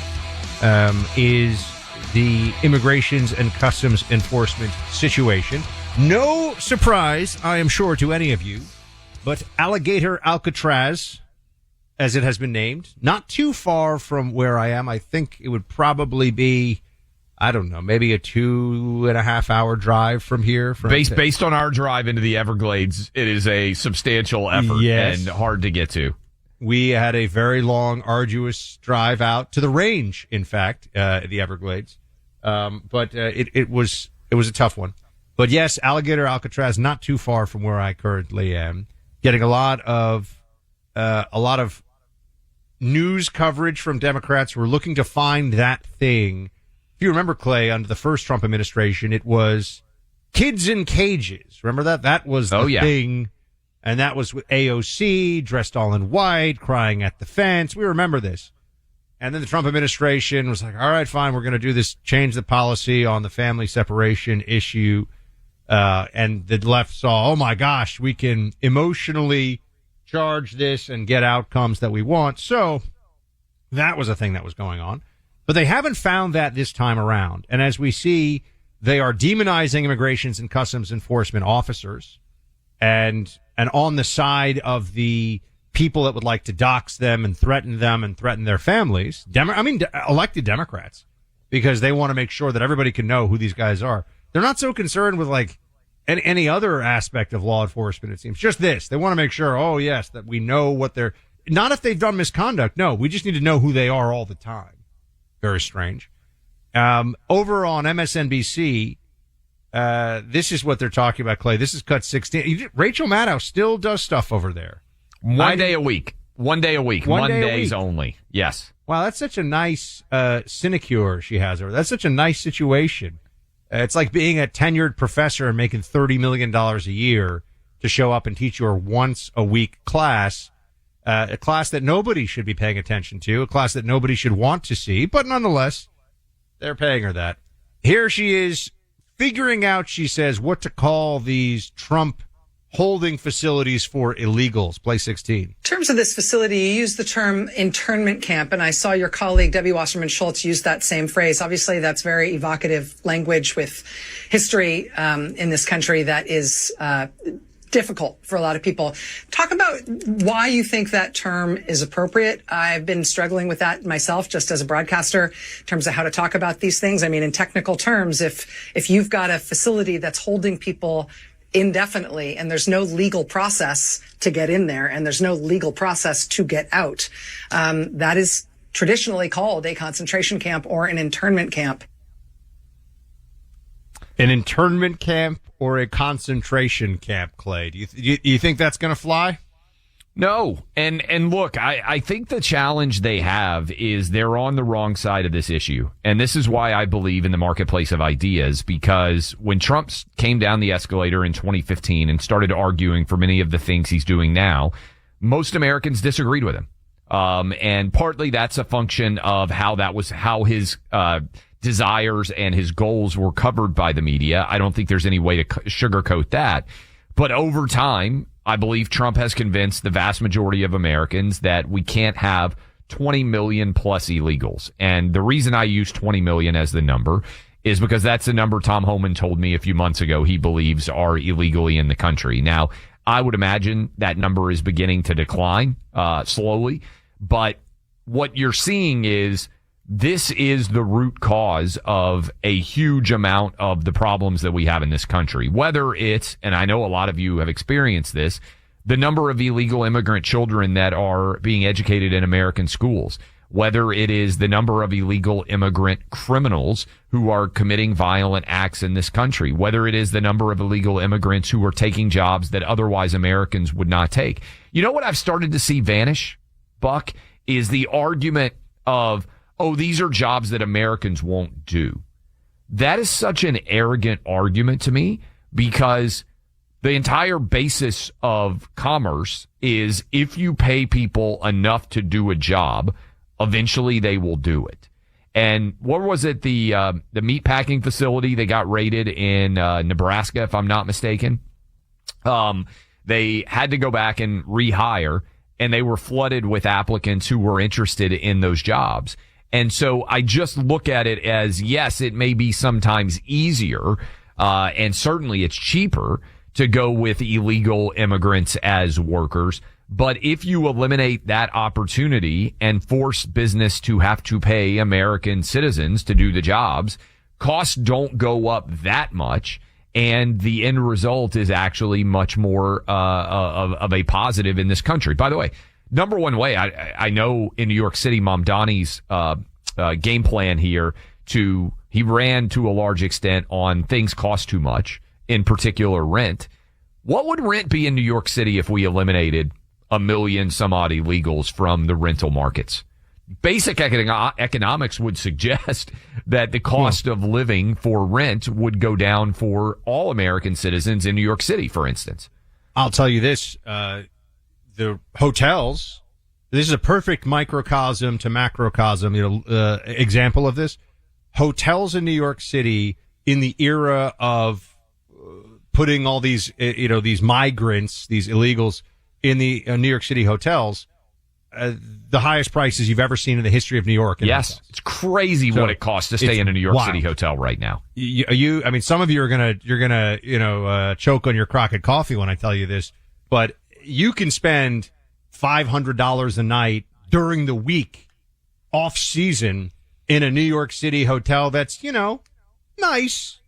Speaker 9: is the Immigrations and Customs Enforcement situation. No surprise, I am sure, to any of you, but Alligator Alcatraz, as it has been named, not too far from where I am. I think it would probably be, I don't know, maybe a 2.5 hour drive from here.
Speaker 13: Based on our drive into the Everglades, it is a substantial effort and hard to get to.
Speaker 9: We had a very long, arduous drive out to the range, in fact, the Everglades. But it was a tough one. But yes, Alligator Alcatraz, not too far from where I currently am, getting a lot of news coverage from Democrats who are looking to find that thing. If you remember, Clay, under the first Trump administration, it was kids in cages. Remember that? That was the thing. And that was with AOC, dressed all in white, crying at the fence. We remember this. And then the Trump administration was like, all right, fine, we're going to do this, change the policy on the family separation issue. And the left saw, oh my gosh, we can emotionally charge this and get outcomes that we want. So that was a thing that was going on. But they haven't found that this time around. And as we see, they are demonizing immigrations and customs enforcement officers and on the side of the people that would like to dox them and threaten their families. Elected Democrats, because they want to make sure that everybody can know who these guys are. They're not so concerned with like any other aspect of law enforcement, it seems. Just this. They want to make sure, oh yes, that we know what they're, not if they've done misconduct. No, we just need to know who they are all the time. Very strange. Over on MSNBC, this is what they're talking about, Clay. This is cut 16. Rachel Maddow still does stuff over there.
Speaker 13: One day a week. Mondays only. Yes.
Speaker 9: Wow, that's such a nice sinecure she has over there. That's such a nice situation. It's like being a tenured professor and making $30 million a year to show up and teach your once a week class, a class that nobody should be paying attention to, a class that nobody should want to see, but nonetheless, they're paying her that. Here she is figuring out, she says, what to call these Trump holding facilities for illegals. Play 16.
Speaker 21: In terms of this facility, you use the term internment camp, and I saw your colleague Debbie Wasserman Schultz use that same phrase. Obviously, that's very evocative language with history in this country that is difficult for a lot of people. Talk about why you think that term is appropriate. I've been struggling with that myself just as a broadcaster in terms of how to talk about these things. I mean, in technical terms, if you've got a facility that's holding people indefinitely and there's no legal process to get in there and there's no legal process to get out, that is traditionally called a concentration camp or an internment camp.
Speaker 9: An internment camp or a concentration camp, Clay? Do you think that's going to fly?
Speaker 13: No. And look, I think the challenge they have is they're on the wrong side of this issue. And this is why I believe in the marketplace of ideas, because when Trump came down the escalator in 2015 and started arguing for many of the things he's doing now, most Americans disagreed with him. And partly that's a function of how his desires and his goals were covered by the media. I don't think there's any way to sugarcoat that. But over time, I believe Trump has convinced the vast majority of Americans that we can't have 20 million plus illegals. And the reason I use 20 million as the number is because that's the number Tom Homan told me a few months ago he believes are illegally in the country. Now, I would imagine that number is beginning to decline slowly. But what you're seeing is this is the root cause of a huge amount of the problems that we have in this country. Whether it's, and I know a lot of you have experienced this, the number of illegal immigrant children that are being educated in American schools, whether it is the number of illegal immigrant criminals who are committing violent acts in this country, whether it is the number of illegal immigrants who are taking jobs that otherwise Americans would not take. You know what I've started to see vanish, Buck, is the argument of, oh, these are jobs that Americans won't do. That is such an arrogant argument to me, because the entire basis of commerce is if you pay people enough to do a job, eventually they will do it. And what was it? The meat packing facility they got raided in Nebraska, if I'm not mistaken. They had to go back and rehire, and they were flooded with applicants who were interested in those jobs. And so I just look at it as, yes, it may be sometimes easier, and certainly it's cheaper to go with illegal immigrants as workers. But if you eliminate that opportunity and force business to have to pay American citizens to do the jobs, costs don't go up that much. And the end result is actually much more of a positive in this country. By the way, number one way, I know in New York City, Mamdani's game plan here he ran to a large extent on things cost too much, in particular rent. What would rent be in New York City if we eliminated 1 million some odd illegals from the rental markets? Basic economics would suggest that the cost of living for rent would go down for all American citizens in New York City, for instance.
Speaker 20: I'll tell you this, the hotels, this is a perfect microcosm to macrocosm, example of this. Hotels in New York City in the era of putting all these, these migrants, these illegals in the New York City hotels, the highest prices you've ever seen in the history of New York.
Speaker 13: Yes,
Speaker 20: hotels.
Speaker 13: It's crazy what it costs to stay in a New York City hotel right now.
Speaker 20: I mean, some of you you're gonna choke on your Crockett coffee when I tell you this, but you can spend $500 a night during the week, off season, in a New York City hotel. That's nice,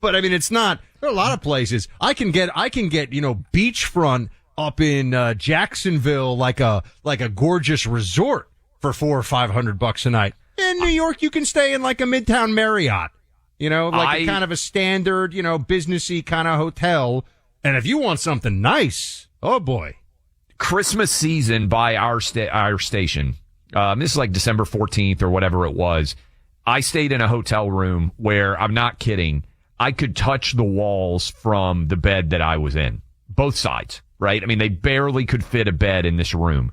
Speaker 20: but I mean, it's not. There are a lot of places I can get beachfront up in Jacksonville, like a gorgeous resort for $400 or $500 a night. In New York, you can stay in like a Midtown Marriott, a kind of a standard, businessy kind of hotel. And if you want something nice, oh boy,
Speaker 13: Christmas season by our station. This is like December 14th or whatever it was. I stayed in a hotel room where, I'm not kidding, I could touch the walls from the bed that I was in, both sides. Right? I mean, they barely could fit a bed in this room.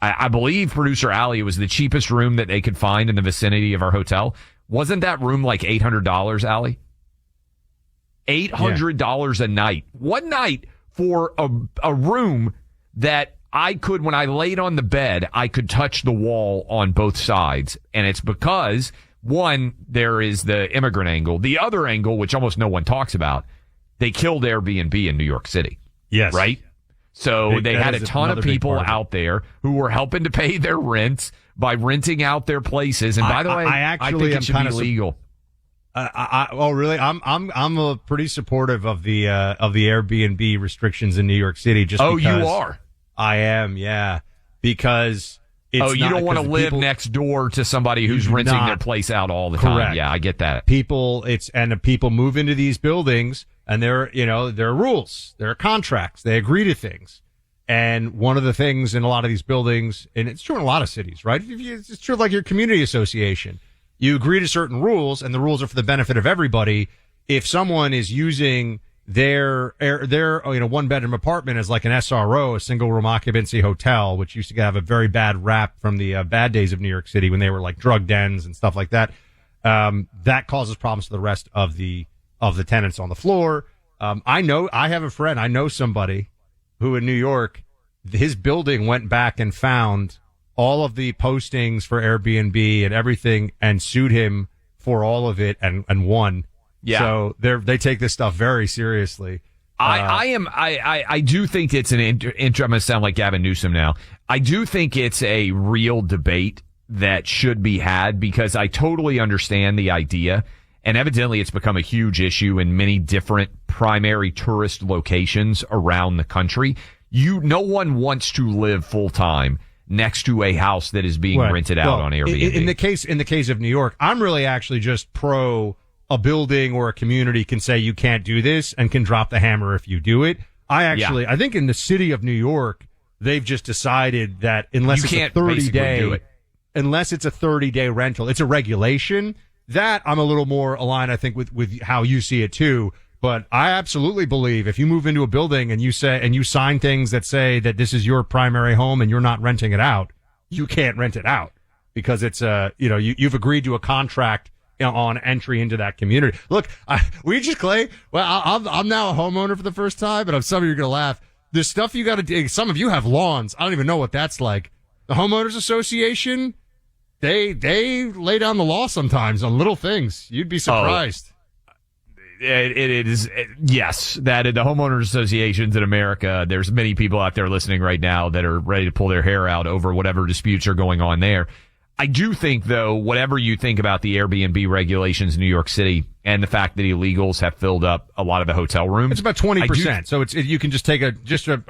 Speaker 13: I believe, Producer Allie, it was the cheapest room that they could find in the vicinity of our hotel. Wasn't that room like $800, Allie? $800 a night. One night for a room that I could, when I laid on the bed, I could touch the wall on both sides. And it's because, one, there is the immigrant angle. The other angle, which almost no one talks about, they killed Airbnb in New York City.
Speaker 20: Yes.
Speaker 13: Right? So they had a ton of people out there who were helping to pay their rents by renting out their places. And by the way, I think it should be legal.
Speaker 20: Oh, really? I'm pretty supportive of the Airbnb restrictions in New York City. Just because
Speaker 13: you are?
Speaker 20: I am, yeah. Because it's
Speaker 13: you don't want to live next door to somebody who's renting their place out all the time.
Speaker 20: Correct.
Speaker 13: Yeah, I get that.
Speaker 20: People move into these buildings. And there are rules, there are contracts, they agree to things. And one of the things in a lot of these buildings, and it's true in a lot of cities, right? It's true like your community association. You agree to certain rules, and the rules are for the benefit of everybody. If someone is using their one bedroom apartment is like an SRO, a single room occupancy hotel, which used to have a very bad rap from the bad days of New York City when they were like drug dens and stuff like that. That causes problems to the rest of the tenants on the floor. I have a friend, I know somebody who in New York, his building went back and found all of the postings for Airbnb and everything and sued him for all of it and won.
Speaker 13: Yeah.
Speaker 20: So they take this stuff very seriously.
Speaker 13: I do think it's I'm going to sound like Gavin Newsom now. I do think it's a real debate that should be had because I totally understand the idea. And evidently it's become a huge issue in many different primary tourist locations around the country. No one wants to live full time next to a house that is being rented out on Airbnb.
Speaker 20: In the case of New York, I'm really actually just pro a building or a community can say you can't do this and can drop the hammer if you do it. I think in the city of New York, they've just decided that unless it's a 30-day rental, it's a regulation. That I'm a little more aligned, I think, with how you see it too. But I absolutely believe if you move into a building and you sign things that say that this is your primary home and you're not renting it out, you can't rent it out because it's you've agreed to a contract on entry into that community. Look, Clay. Well, I'm now a homeowner for the first time, and some of you are gonna laugh. The stuff you got to dig. Some of you have lawns. I don't even know what that's like. The homeowners association, they lay down the law sometimes on little things. You'd be surprised.
Speaker 13: It is, yes, that in the homeowners associations in America, there's many people out there listening right now that are ready to pull their hair out over whatever disputes are going on there. I do think, though, whatever you think about the Airbnb regulations in New York City and the fact that illegals have filled up a lot of the hotel rooms.
Speaker 20: It's about 20%. So you can just take a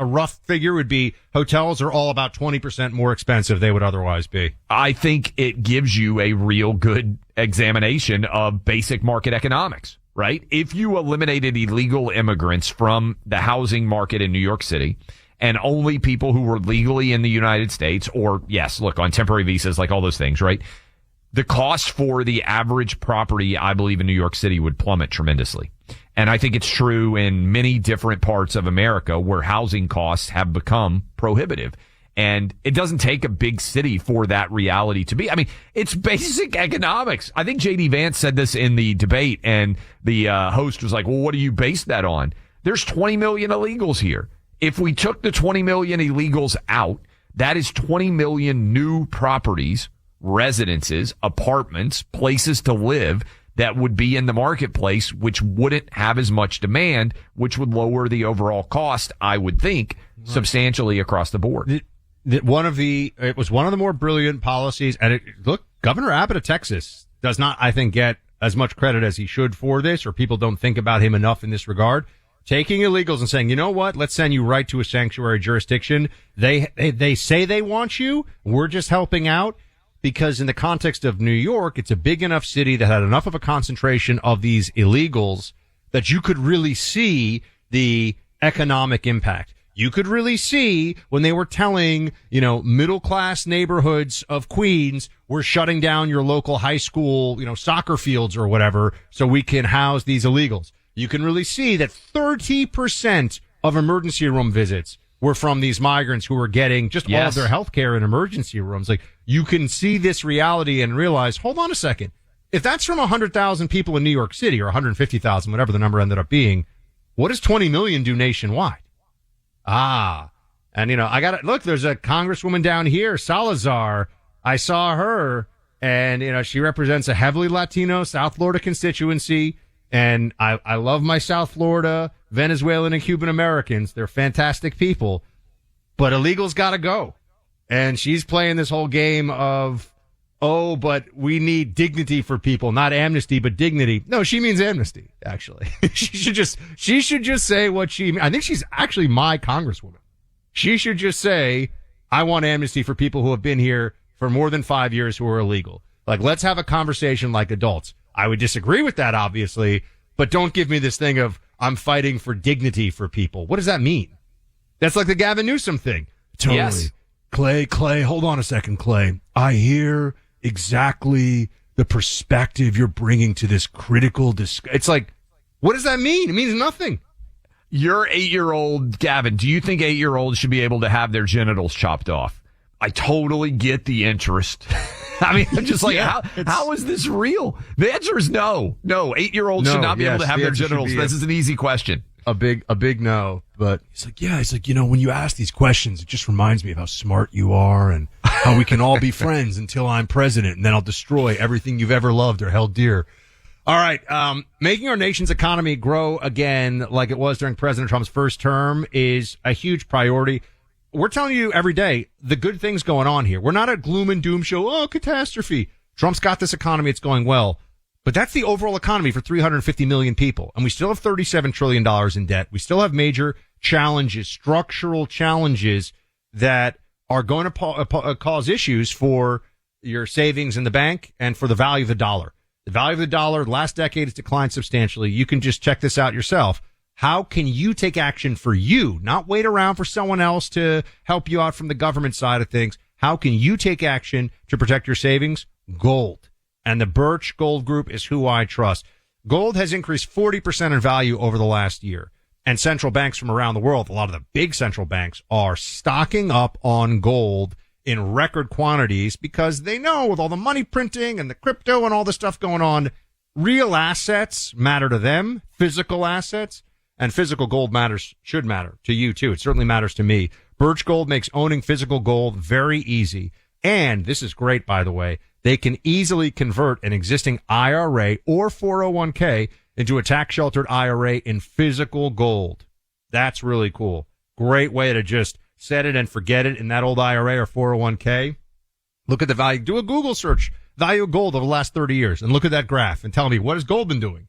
Speaker 20: rough figure would be hotels are all about 20% more expensive they would otherwise be.
Speaker 13: I think it gives you a real good examination of basic market economics, right? If you eliminated illegal immigrants from the housing market in New York City and only people who were legally in the United States or, yes, look, on temporary visas, like all those things, right? The cost for the average property, I believe, in New York City would plummet tremendously. And I think it's true in many different parts of America where housing costs have become prohibitive. And it doesn't take a big city for that reality to be. I mean, it's basic economics. I think J.D. Vance said this in the debate, and the host was like, well, what do you base that on? There's 20 million illegals here. If we took the 20 million illegals out, that is 20 million new properties, residences, apartments, places to live that would be in the marketplace, which wouldn't have as much demand, which would lower the overall cost, I would think, substantially across the board.
Speaker 20: It was one of the more brilliant policies. And look, Governor Abbott of Texas does not, I think, get as much credit as he should for this, or people don't think about him enough in this regard. Taking illegals and saying, you know what, let's send you right to a sanctuary jurisdiction. They say they want you. We're just helping out because in the context of New York, it's a big enough city that had enough of a concentration of these illegals that you could really see the economic impact. You could really see when they were telling, middle class neighborhoods of Queens, we're shutting down your local high school, soccer fields or whatever so we can house these illegals. You can really see that 30% of emergency room visits were from these migrants who were getting just all of their health care in emergency rooms. Like, you can see this reality and realize, hold on a second. If that's from 100,000 people in New York City or 150,000, whatever the number ended up being, what does 20 million do nationwide? And look, there's a congresswoman down here, Salazar. I saw her and, she represents a heavily Latino South Florida constituency. And I love my South Florida, Venezuelan and Cuban Americans. They're fantastic people, but illegals gotta go. And she's playing this whole game of, but we need dignity for people, not amnesty, but dignity. No, she means amnesty, actually. She should just say what I think she's actually my congresswoman. She should just say, I want amnesty for people who have been here for more than 5 years who are illegal. Like, let's have a conversation like adults. I would disagree with that, obviously, but don't give me this thing of I'm fighting for dignity for people. What does that mean? That's like the Gavin Newsom thing. Totally. Yes. Clay, hold on a second, Clay. I hear exactly the perspective you're bringing to this critical It's like, what does that mean? It means nothing.
Speaker 13: Your 8-year-old, Gavin, do you think 8-year-olds should be able to have their genitals chopped off? I totally get the interest. I mean, I'm just like, how is this real? The answer is no. No, 8-year-olds should not be able to have their genitals. This is an easy question.
Speaker 20: A big no. But he's like, when you ask these questions, it just reminds me of how smart you are and how we can all be friends until I'm president, and then I'll destroy everything you've ever loved or held dear. All right. Making our nation's economy grow again like it was during President Trump's first term is a huge priority. We're telling you every day the good things going on here. We're not a gloom and doom show. Oh, catastrophe. Trump's got this economy. It's going well. But that's the overall economy for 350 million people. And we still have $37 trillion in debt. We still have major challenges, structural challenges that are going to cause issues for your savings in the bank and for the value of the dollar. The value of the dollar last decade has declined substantially. You can just check this out yourself. How can you take action for you, not wait around for someone else to help you out from the government side of things? How can you take action to protect your savings? Gold. And the Birch Gold Group is who I trust. Gold has increased 40% in value over the last year. And central banks from around the world, a lot of the big central banks, are stocking up on gold in record quantities because they know with all the money printing and the crypto and all the stuff going on, real assets matter to them, physical assets. And physical gold should matter to you too. It certainly matters to me. Birch Gold makes owning physical gold very easy. And this is great, by the way. They can easily convert an existing IRA or 401k into a tax-sheltered IRA in physical gold. That's really cool. Great way to just set it and forget it in that old IRA or 401k. Look at the value. Do a Google search. Value of gold over the last 30 years. And look at that graph and tell me, what has gold been doing?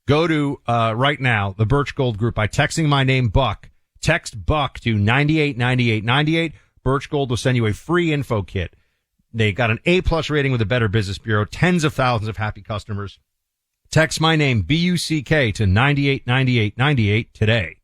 Speaker 20: Go to, right now, the Birch Gold Group by texting my name, Buck. Text Buck to 989898. Birch Gold will send you a free info kit. They got an A+ rating with the Better Business Bureau. Tens of thousands of happy customers. Text my name, BUCK, to 989898 today.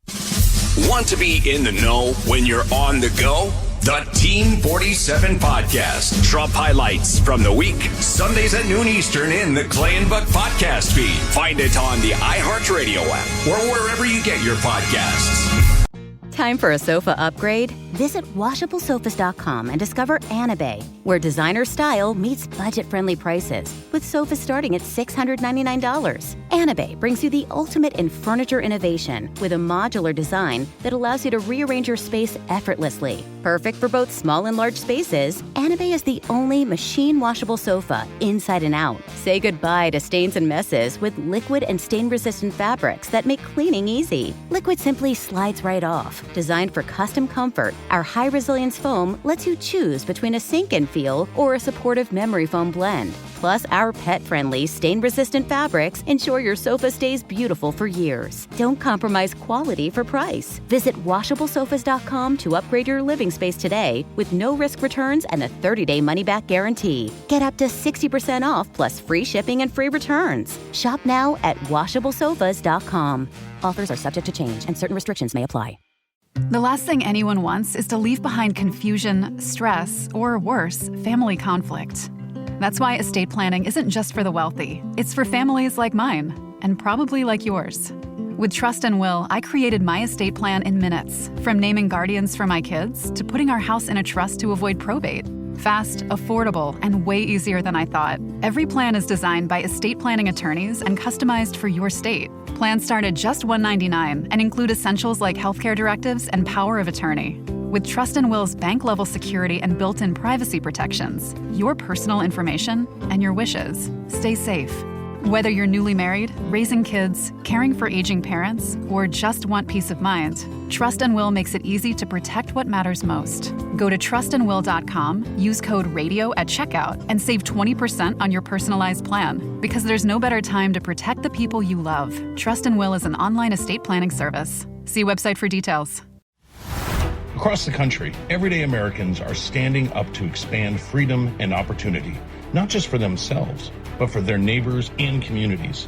Speaker 14: Want to be in the know when you're on the go? The Team 47 Podcast. Trump highlights from the week. Sundays at noon Eastern in the Clay and Buck podcast feed. Find it on the iHeartRadio app or wherever you get your podcasts.
Speaker 15: Time for a sofa upgrade? Visit WashableSofas.com and discover Anabay, where designer style meets budget-friendly prices, with sofas starting at $699. Anabay brings you the ultimate in furniture innovation with a modular design that allows you to rearrange your space effortlessly. Perfect for both small and large spaces, Anabay is the only machine-washable sofa inside and out. Say goodbye to stains and messes with liquid and stain-resistant fabrics that make cleaning easy. Liquid simply slides right off. Designed for custom comfort, our high-resilience foam lets you choose between a sink-in feel or a supportive memory foam blend. Plus, our pet-friendly, stain-resistant fabrics ensure your sofa stays beautiful for years. Don't compromise quality for price. Visit WashableSofas.com to upgrade your living space today with no-risk returns and a 30-day money-back guarantee. Get up to 60% off plus free shipping and free returns. Shop now at WashableSofas.com. Offers are subject to change and certain restrictions may apply.
Speaker 16: The last thing anyone wants is to leave behind confusion, stress, or worse, family conflict. That's why estate planning isn't just for the wealthy. It's for families like mine, and probably like yours. With Trust and Will, I created my estate plan in minutes, from naming guardians for my kids to putting our house in a trust to avoid probate. Fast, affordable, and way easier than I thought. Every plan is designed by estate planning attorneys and customized for your state. Plans start at just $199 and include essentials like healthcare directives and power of attorney. With Trust and Will's bank-level security and built-in privacy protections, your personal information and your wishes stay safe. Whether you're newly married, raising kids, caring for aging parents, or just want peace of mind, Trust and Will makes it easy to protect what matters most. Go to trustandwill.com, use code RADIO at checkout, and save 20% on your personalized plan. Because there's no better time to protect the people you love. Trust and Will is an online estate planning service. See website for details.
Speaker 17: Across the country, everyday Americans are standing up to expand freedom and opportunity, not just for themselves, but for their neighbors and communities.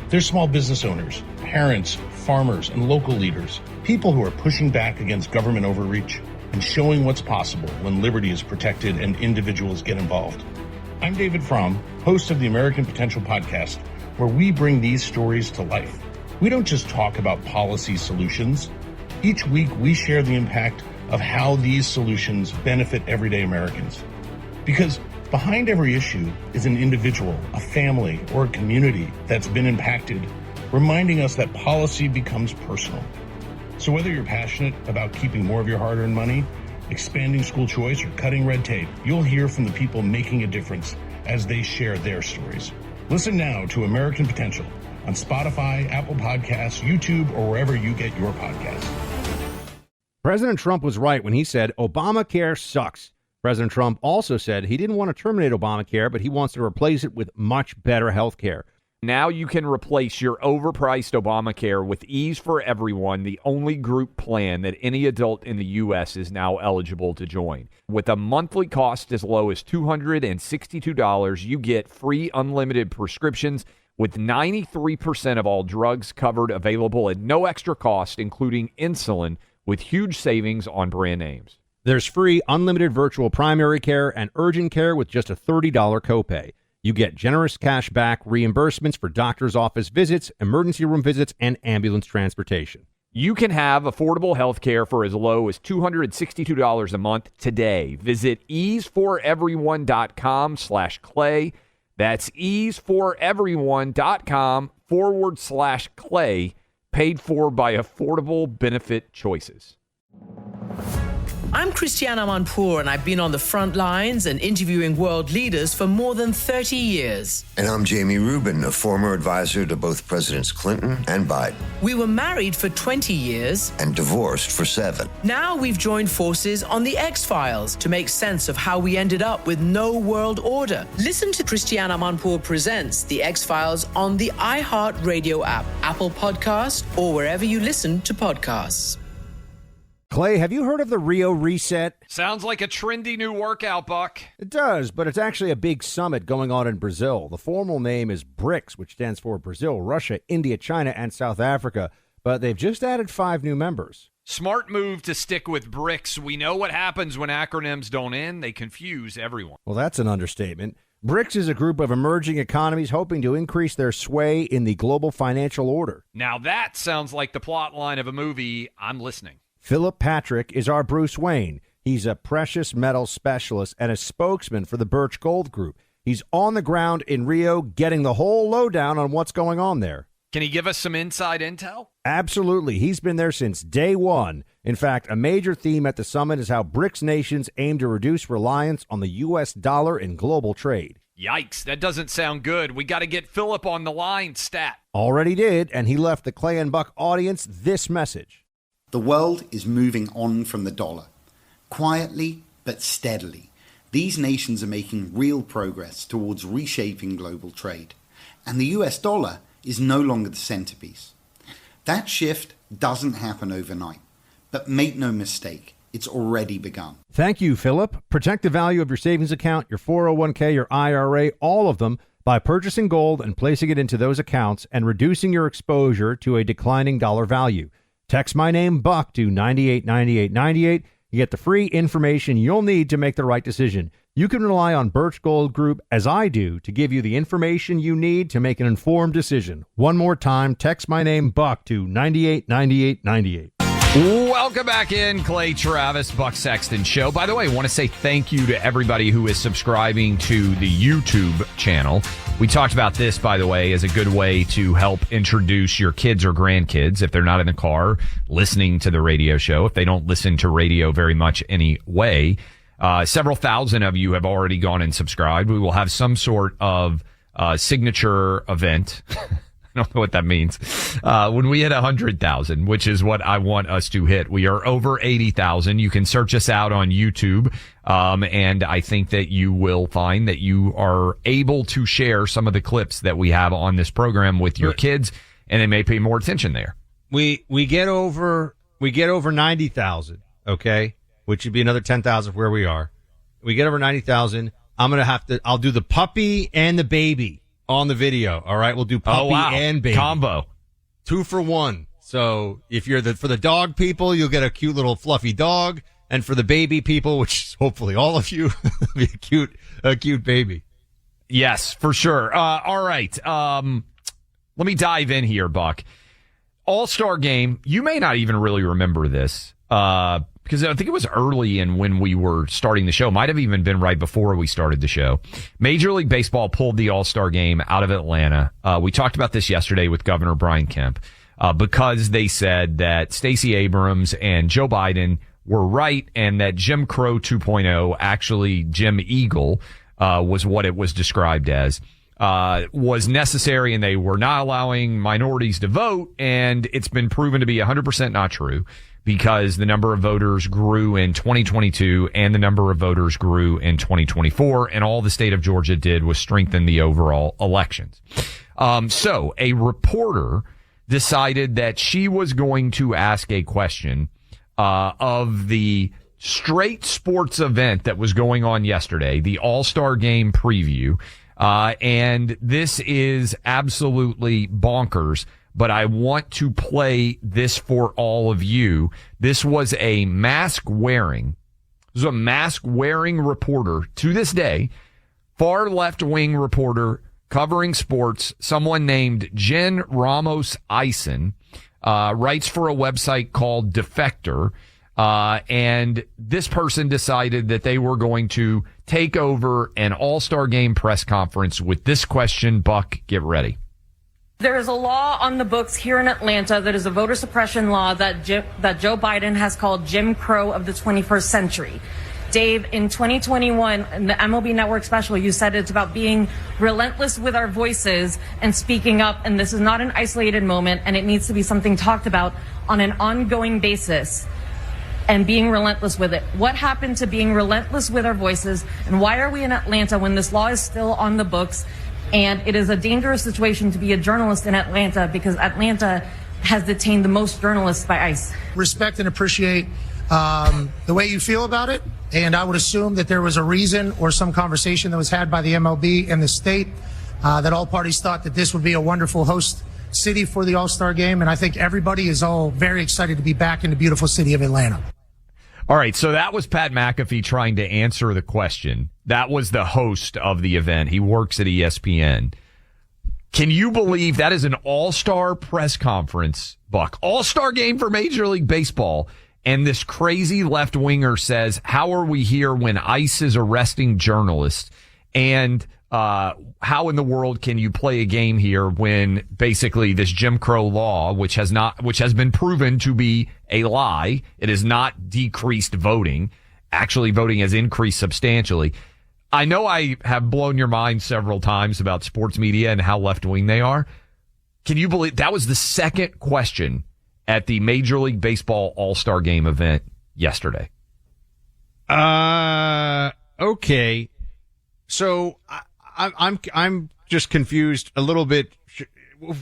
Speaker 17: They're small business owners, parents, farmers, and local leaders, people who are pushing back against government overreach and showing what's possible when liberty is protected and individuals get involved. I'm David Fromm, host of the American Potential Podcast, where we bring these stories to life. We don't just talk about policy solutions. Each week, we share the impact of how these solutions benefit everyday Americans. Because behind every issue is an individual, a family, or a community that's been impacted, reminding us that policy becomes personal. So whether you're passionate about keeping more of your hard-earned money, expanding school choice, or cutting red tape, you'll hear from the people making a difference as they share their stories. Listen now to American Potential on Spotify, Apple Podcasts, YouTube, or wherever you get your podcasts.
Speaker 9: President Trump was right when he said Obamacare sucks. President Trump also said he didn't want to terminate Obamacare, but he wants to replace it with much better health care.
Speaker 13: Now you can replace your overpriced Obamacare with Ease for Everyone, the only group plan that any adult in the U.S. is now eligible to join. With a monthly cost as low as $262, you get free unlimited prescriptions with 93% of all drugs covered, available at no extra cost, including insulin, with huge savings on brand names.
Speaker 9: There's free unlimited virtual primary care and urgent care with just a $30 copay. You get generous cash back reimbursements for doctor's office visits, emergency room visits, and ambulance transportation.
Speaker 13: You can have affordable health care for as low as $262 a month today. Visit easeforeveryone.com/Clay. That's easeforeveryone.com/Clay. Paid for by Affordable Benefit Choices.
Speaker 2: I'm Christiana Manpour, and I've been on the front lines and interviewing world leaders for more than 30 years.
Speaker 3: And I'm Jamie Rubin, a former advisor to both Presidents Clinton and Biden.
Speaker 2: We were married for 20 years.
Speaker 3: And divorced for 7.
Speaker 2: Now we've joined forces on the X-Files to make sense of how we ended up with no world order. Listen to Christiana Manpour Presents The X-Files on the iHeart Radio app, Apple Podcast, or wherever you listen to podcasts.
Speaker 9: Clay, have you heard of the Rio Reset?
Speaker 13: Sounds like a trendy new workout, Buck.
Speaker 9: It does, but it's actually a big summit going on in Brazil. The formal name is BRICS, which stands for Brazil, Russia, India, China, and South Africa. But they've just added 5 new members.
Speaker 13: Smart move to stick with BRICS. We know what happens when acronyms don't end. They confuse everyone.
Speaker 9: Well, that's an understatement. BRICS is a group of emerging economies hoping to increase their sway in the global financial order.
Speaker 13: Now that sounds like the plot line of a movie. I'm listening.
Speaker 9: Philip Patrick is our Bruce Wayne. He's a precious metal specialist and a spokesman for the Birch Gold Group. He's on the ground in Rio getting the whole lowdown on what's going on there.
Speaker 13: Can he give us some inside intel?
Speaker 9: Absolutely. He's been there since day one. In fact, a major theme at the summit is how BRICS nations aim to reduce reliance on the U.S. dollar in global trade.
Speaker 13: Yikes, that doesn't sound good. We got to get Philip on the line, stat.
Speaker 9: Already did, and he left the Clay and Buck audience this message.
Speaker 6: The world is moving on from the dollar. Quietly but steadily, these nations are making real progress towards reshaping global trade. And the US dollar is no longer the centerpiece. That shift doesn't happen overnight. But make no mistake, it's already begun.
Speaker 9: Thank you, Philip. Protect the value of your savings account, your 401k, your IRA, all of them, by purchasing gold and placing it into those accounts and reducing your exposure to a declining dollar value. Text my name, Buck, to 989898. You get the free information you'll need to make the right decision. You can rely on Birch Gold Group, as I do, to give you the information you need to make an informed decision. One more time, text my name, Buck, to 989898.
Speaker 13: Welcome back in, Clay Travis, Buck Sexton Show. By the way, I want to say thank you to everybody who is subscribing to the YouTube channel. We talked about this, by the way, as a good way to help introduce your kids or grandkids if they're not in the car listening to the radio show, if they don't listen to radio very much anyway. Several thousand of you have already gone and subscribed. We will have some sort of signature event. I don't know what that means. When we hit 100,000, which is what I want us to hit, we are over 80,000. You can search us out on YouTube. And I think that you will find that you are able to share some of the clips that we have on this program with your kids, and they may pay more attention there.
Speaker 20: We get over 90,000, okay? Which would be another 10,000 where we are. We get over 90,000. I'll do the puppy and the baby on the video. All right. We'll do puppy and baby.
Speaker 13: Combo.
Speaker 20: 2 for 1. So if you're for the dog people, you'll get a cute little fluffy dog. And for the baby people, which is hopefully all of you, be a cute baby.
Speaker 13: Yes, for sure. All right. Let me dive in here, Buck. All-Star game, you may not even really remember this, because I think it was early in when we were starting the show. Might have even been right before we started the show. Major League Baseball pulled the All-Star game out of Atlanta. We talked about this yesterday with Governor Brian Kemp, because they said that Stacey Abrams and Joe Biden were right, and that Jim Crow 2.0, actually Jim Eagle, was what it was described as, was necessary, and they were not allowing minorities to vote. And it's been proven to be 100% not true, because the number of voters grew in 2022 and the number of voters grew in 2024. And all the state of Georgia did was strengthen the overall elections. So a reporter decided that she was going to ask a question of the straight sports event that was going on yesterday, the All-Star Game preview. And this is absolutely bonkers, but I want to play this for all of you. This was a mask-wearing reporter to this day, far left-wing reporter covering sports, someone named Jen Ramos Eisen, writes for a website called Defector. And this person decided that they were going to take over an All-Star Game press conference with this question. Buck, get ready.
Speaker 7: There is a law on the books here in Atlanta that is a voter suppression law that Joe Biden has called Jim Crow of the 21st century. Dave, in 2021, in the MLB Network special, you said it's about being relentless with our voices and speaking up. And this is not an isolated moment, and it needs to be something talked about on an ongoing basis and being relentless with it. What happened to being relentless with our voices? And why are we in Atlanta when this law is still on the books? And it is a dangerous situation to be a journalist in Atlanta, because Atlanta has detained the most journalists by ICE.
Speaker 22: Respect and appreciate the way you feel about it. And I would assume that there was a reason or some conversation that was had by the MLB and the state that all parties thought that this would be a wonderful host city for the All-Star Game. And I think everybody is all very excited to be back in the beautiful city of Atlanta.
Speaker 13: All right, so that was Pat McAfee trying to answer the question. That was the host of the event. He works at ESPN. Can you believe that is an all-star press conference, Buck? All-star game for Major League Baseball. And this crazy left-winger says, how are we here when ICE is arresting journalists? And how in the world can you play a game here when basically this Jim Crow law, which has been proven to be a lie, it has not decreased voting. Actually, voting has increased substantially. I know I have blown your mind several times about sports media and how left-wing they are. Can you believe that was the second question at the Major League Baseball All-Star Game event yesterday?
Speaker 20: Okay. So I'm just confused a little bit.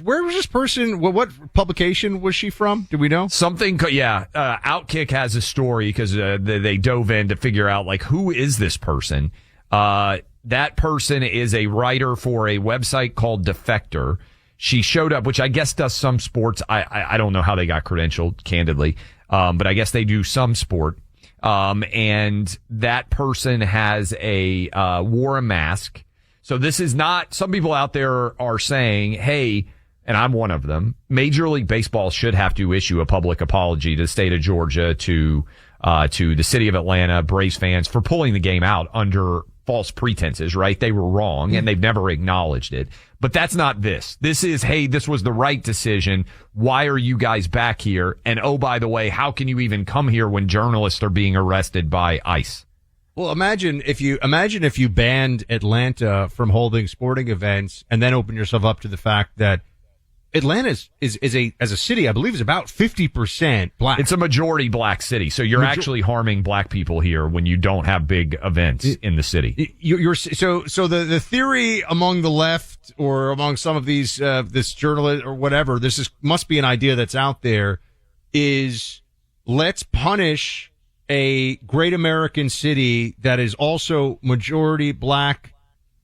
Speaker 20: Where was this person? What publication was she from? Do we know?
Speaker 13: Something, yeah. Outkick has a story because they dove in to figure out, like, who is this person? That person is a writer for a website called Defector. She showed up, which I guess does some sports. I don't know how they got credentialed, candidly, but I guess they do some sport. And that person has wore a mask. So this is not, some people out there are saying, hey, and I'm one of them, Major League Baseball should have to issue a public apology to the state of Georgia, to the city of Atlanta, Braves fans, for pulling the game out under false pretenses, right? They were wrong, and they've never acknowledged it. But that's not this. This is, hey, this was the right decision. Why are you guys back here? And oh, by the way, how can you even come here when journalists are being arrested by ICE?
Speaker 20: Well, imagine if you banned Atlanta from holding sporting events and then open yourself up to the fact that Atlanta is as a city, I believe, is about 50% black.
Speaker 13: It's a majority black city, so you're actually harming black people here when you don't have big events in the city.
Speaker 20: So the theory among the left or among some of these this journalist or whatever, must be an idea that's out there, is let's punish a great American city that is also majority black,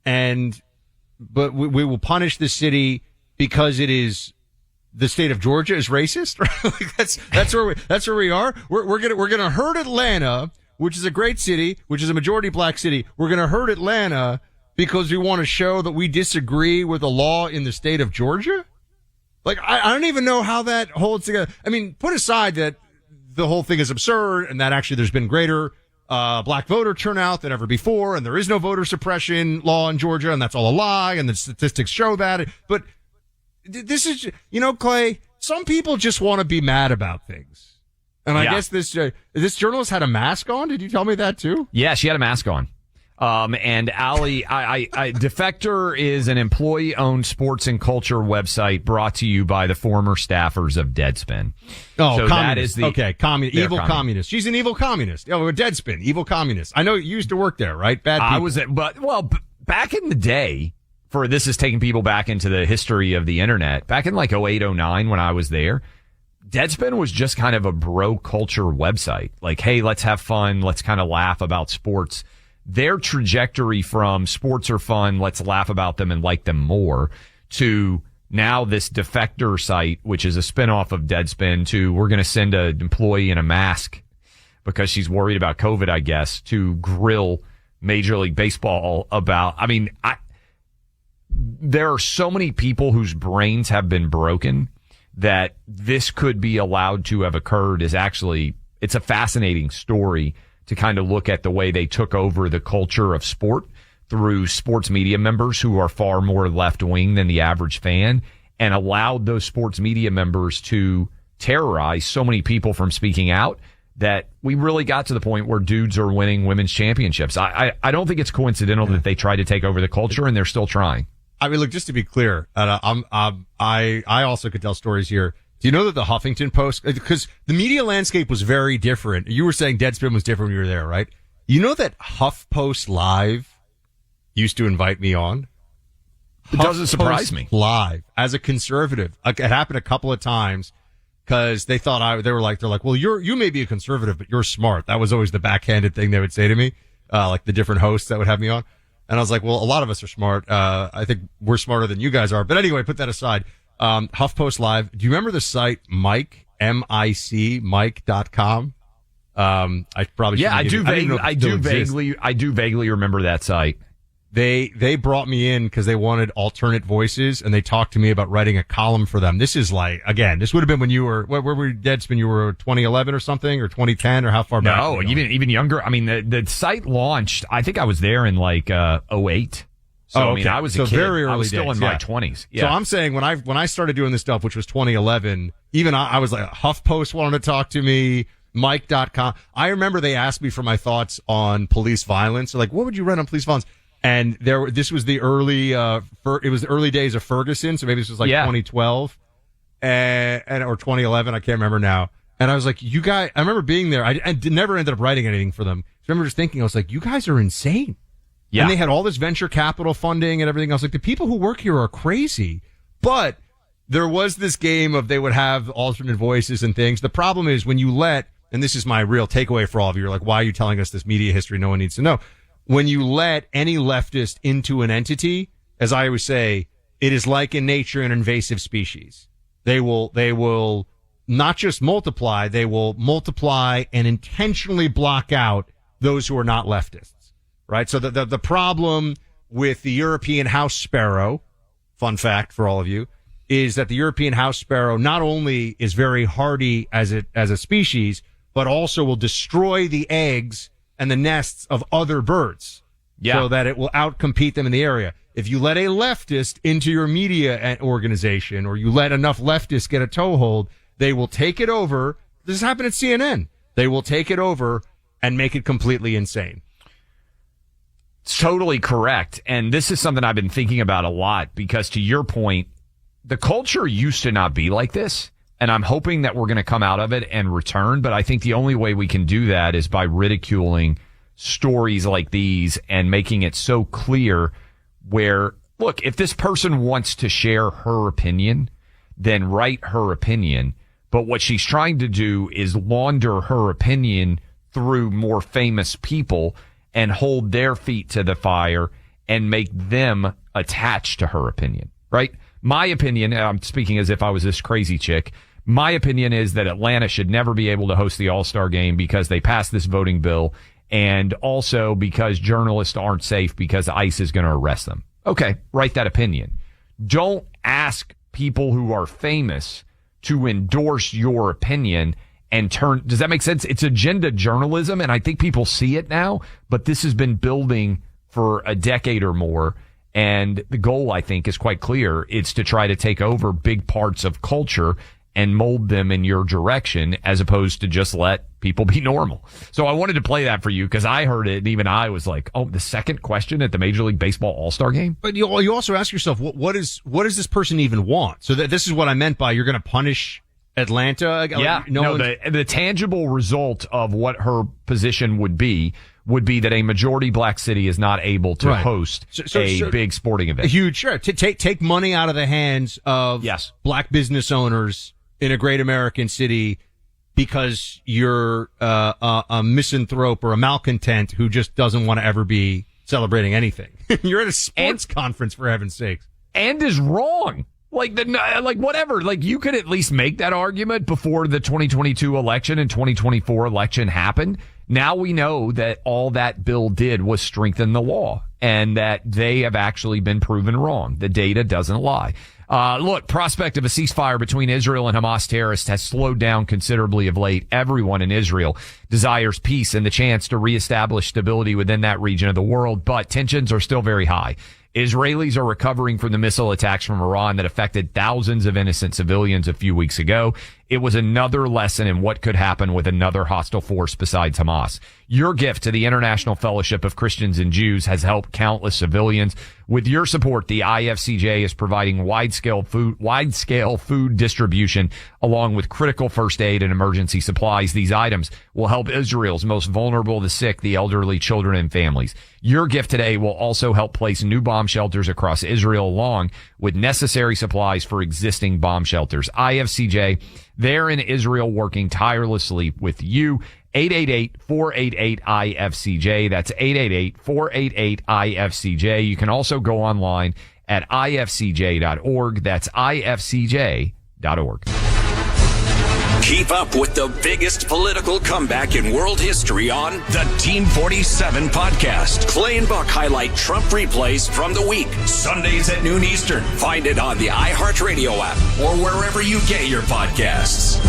Speaker 20: but we will punish the city because it is the state of Georgia is racist. Like that's where we are. We're gonna hurt Atlanta, which is a great city, which is a majority black city. We're gonna hurt Atlanta because we want to show that we disagree with the law in the state of Georgia. Like, I don't even know how that holds together. I mean, put aside that the whole thing is absurd and that actually there's been greater black voter turnout than ever before, and there is no voter suppression law in Georgia, and that's all a lie, and the statistics show that. But this is, Clay, some people just want to be mad about things. And I guess this journalist had a mask on. Did you tell me that too?
Speaker 13: Yeah, she had a mask on. And Ali, Defector is an employee-owned sports and culture website brought to you by the former staffers of Deadspin.
Speaker 20: Oh,
Speaker 13: so
Speaker 20: communist.
Speaker 13: That is
Speaker 20: evil communist. She's an evil communist. Oh, Deadspin, evil communist. I know you used to work there, right? Bad people.
Speaker 13: Back in the day, this is taking people back into the history of the internet. Back in like 08, 09 when I was there, Deadspin was just kind of a bro culture website. Like, hey, let's have fun. Let's kind of laugh about sports. Their trajectory from sports are fun, let's laugh about them and like them more, to now this Defector site, which is a spinoff of Deadspin, to we're going to send an employee in a mask because she's worried about COVID, I guess, to grill Major League Baseball about, there are so many people whose brains have been broken that this could be allowed to have occurred is actually, it's a fascinating story to kind of look at the way they took over the culture of sport through sports media members who are far more left wing than the average fan, and allowed those sports media members to terrorize so many people from speaking out that we really got to the point where dudes are winning women's championships. I don't think it's coincidental that they tried to take over the culture, and they're still trying.
Speaker 20: I mean, look, just to be clear, I also could tell stories here. Do you know that the Huffington Post, because the media landscape was very different. You were saying Deadspin was different when you were there, right? You know that HuffPost Live used to invite me on?
Speaker 13: It doesn't surprise me.
Speaker 20: Live, as a conservative. It happened a couple of times because they thought they're like, well, you may be a conservative, but you're smart. That was always the backhanded thing they would say to me, like the different hosts that would have me on. And I was like, well, a lot of us are smart. I think we're smarter than you guys are. But anyway, put that aside. HuffPost Live. Do you remember the site Mike, M-I-C, Mike.com? I probably
Speaker 13: I do vaguely remember that site.
Speaker 20: They brought me in because they wanted alternate voices, and they talked to me about writing a column for them. This is like, again, this would have been when you were, where were you, Deadspin? You were 2011 or something, or 2010, or how far back?
Speaker 13: No, even younger. I mean, the site launched, I think I was there in like 08. So,
Speaker 20: okay.
Speaker 13: I mean, I was a kid.
Speaker 20: Very early
Speaker 13: I was still
Speaker 20: days,
Speaker 13: in my 20s. Yeah.
Speaker 20: So I'm saying when I started doing this stuff, which was 2011, even I was like, HuffPost wanted to talk to me, Mike.com. I remember they asked me for my thoughts on police violence. They're like, what would you write on police violence? And this was the early, it was the early days of Ferguson. So maybe this was like 2012 or 2011. I can't remember now. And I was like, you guys, I remember being there. I never ended up writing anything for them. I remember just thinking, I was like, you guys are insane. Yeah. And they had all this venture capital funding and everything else. Like, the people who work here are crazy. But there was this game of they would have alternate voices and things. The problem is when you and this is my real takeaway for all of you, you're like, why are you telling us this media history no one needs to know? When you let any leftist into an entity, as I always say, it is like in nature an invasive species. They will not just multiply, they will multiply and intentionally block out those who are not leftists. Right? So the problem with the European house sparrow, fun fact for all of you, is that the European house sparrow not only is very hardy as a species, but also will destroy the eggs and the nests of other birds. Yeah. So that it will outcompete them in the area. If you let a leftist into your media organization, or you let enough leftists get a toehold, they will take it over. This happened at CNN. They will take it over and make it completely insane.
Speaker 13: It's totally correct. And this is something I've been thinking about a lot, because to your point, the culture used to not be like this. And I'm hoping that we're going to come out of it and return. But I think the only way we can do that is by ridiculing stories like these and making it so clear where, look, if this person wants to share her opinion, then write her opinion. But what she's trying to do is launder her opinion through more famous people and hold their feet to the fire and make them attached to her opinion, right? My opinion, I'm speaking as if I was this crazy chick, my opinion is that Atlanta should never be able to host the All-Star game because they passed this voting bill, and also because journalists aren't safe because ICE is going to arrest them. Okay, write that opinion. Don't ask people who are famous to endorse your opinion and turn. Does that make sense? It's agenda journalism, and I think people see it now, but this has been building for a decade or more. And the goal, I think, is quite clear. It's to try to take over big parts of culture and mold them in your direction, as opposed to just let people be normal. So I wanted to play that for you because I heard it, and even I was like, oh, the second question at the Major League Baseball All-Star game?
Speaker 20: But you also ask yourself, what does this person even want? So this is what I meant by you're going to punish Atlanta?
Speaker 13: Yeah. The tangible result of what her position would be that a majority black city is not able to host a big sporting event.
Speaker 20: A huge, sure. Take money out of the hands of black business owners in a great American city because you're a misanthrope or a malcontent who just doesn't want to ever be celebrating anything. You're at a sports conference, for heaven's sakes.
Speaker 13: And is wrong. Whatever. You could at least make that argument before the 2022 election and 2024 election happened. Now we know that all that bill did was strengthen the law and that they have actually been proven wrong. The data doesn't lie. Look, prospect of a ceasefire between Israel and Hamas terrorists has slowed down considerably of late. Everyone in Israel desires peace and the chance to reestablish stability within that region of the world, but tensions are still very high. Israelis are recovering from the missile attacks from Iran that affected thousands of innocent civilians a few weeks ago. It was another lesson in what could happen with another hostile force besides Hamas. Your gift to the International Fellowship of Christians and Jews has helped countless civilians. With your support, the IFCJ is providing wide-scale food distribution along with critical first aid and emergency supplies. These items will help Israel's most vulnerable, the sick, the elderly, children, and families. Your gift today will also help place new bomb shelters across Israel along with necessary supplies for existing bomb shelters. IFCJ, they're in Israel working tirelessly with you. 888-488-IFCJ. That's 888-488-IFCJ. You can also go online at ifcj.org. That's ifcj.org.
Speaker 14: Keep up with the biggest political comeback in world history on the Team 47 podcast. Clay and Buck highlight Trump replays from the week. Sundays at noon Eastern. Find it on the iHeartRadio app or wherever you get your podcasts.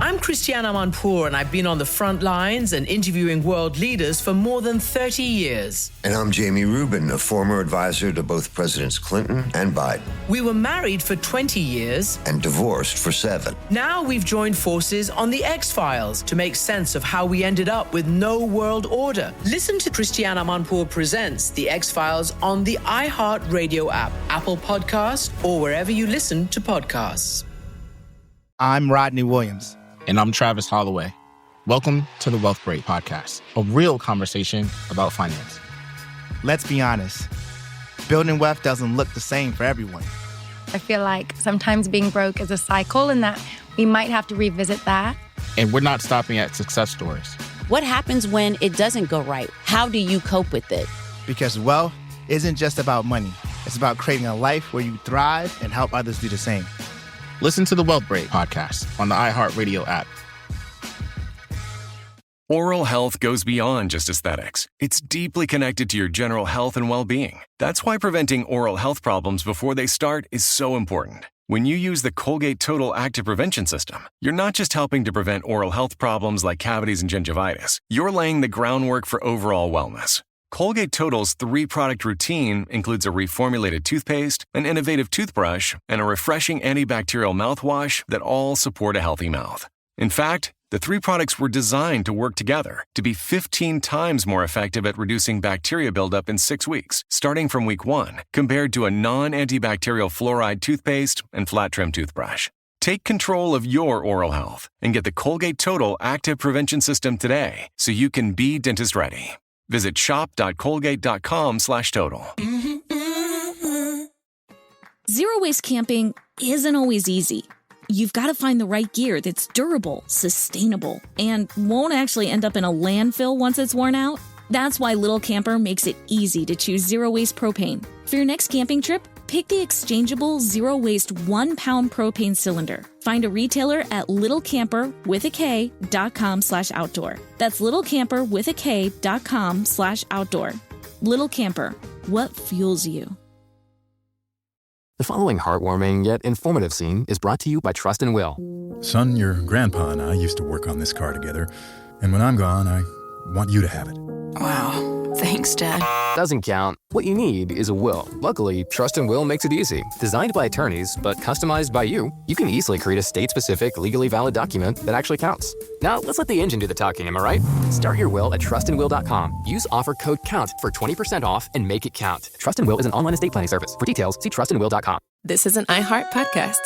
Speaker 2: I'm Christiana Manpour, and I've been on the front lines and interviewing world leaders for more than 30 years.
Speaker 3: And I'm Jamie Rubin, a former advisor to both Presidents Clinton and Biden.
Speaker 2: We were married for 20 years.
Speaker 3: And divorced for 7.
Speaker 2: Now we've joined forces on the X-Files to make sense of how we ended up with no world order. Listen to Christiana Manpour Presents The X-Files on the iHeartRadio app, Apple Podcasts, or wherever you listen to podcasts.
Speaker 4: I'm Rodney Williams. And I'm Travis Holloway. Welcome to the Wealth Break Podcast, a real conversation about finance. Let's be honest, building wealth doesn't look the same for everyone.
Speaker 5: I feel like sometimes being broke is a cycle and that we might have to revisit that.
Speaker 4: And we're not stopping at success stories.
Speaker 23: What happens when it doesn't go right? How do you cope with it?
Speaker 4: Because wealth isn't just about money. It's about creating a life where you thrive and help others do the same. Listen to the Wealth Break Podcast on the iHeartRadio app.
Speaker 24: Oral health goes beyond just aesthetics. It's deeply connected to your general health and well-being. That's why preventing oral health problems before they start is so important. When you use the Colgate Total Active Prevention System, you're not just helping to prevent oral health problems like cavities and gingivitis. You're laying the groundwork for overall wellness. Colgate Total's 3-product routine includes a reformulated toothpaste, an innovative toothbrush, and a refreshing antibacterial mouthwash that all support a healthy mouth. In fact, the 3 products were designed to work together to be 15 times more effective at reducing bacteria buildup in 6 weeks, starting from week 1, compared to a non-antibacterial fluoride toothpaste and flat trim toothbrush. Take control of your oral health and get the Colgate Total Active Prevention System today so you can be dentist ready. Visit shop.colgate.com/total.
Speaker 8: Zero waste camping isn't always easy. You've got to find the right gear that's durable, sustainable, and won't actually end up in a landfill once it's worn out. That's why Little Camper makes it easy to choose zero waste propane. For your next camping trip, pick the exchangeable zero waste 1-pound propane cylinder. Find a retailer at littlecamperwithak.com/outdoor. That's littlecamperwithak.com/outdoor. Little Camper, what fuels you?
Speaker 1: The following heartwarming yet informative scene is brought to you by Trust and Will.
Speaker 10: Son, your grandpa and I used to work on this car together, and when I'm gone, I want you to have it.
Speaker 1: Wow. Thanks, Dad. Doesn't count. What you need is a will. Luckily, Trust and Will makes it easy. Designed by attorneys, but customized by you can easily create a state-specific, legally valid document that actually counts. Now, let's let the engine do the talking, am I right? Start your will at trustandwill.com. Use offer code COUNT for 20% off and make it count. Trust and Will is an online estate planning service. For details, see trustandwill.com.
Speaker 11: This is an iHeart podcast.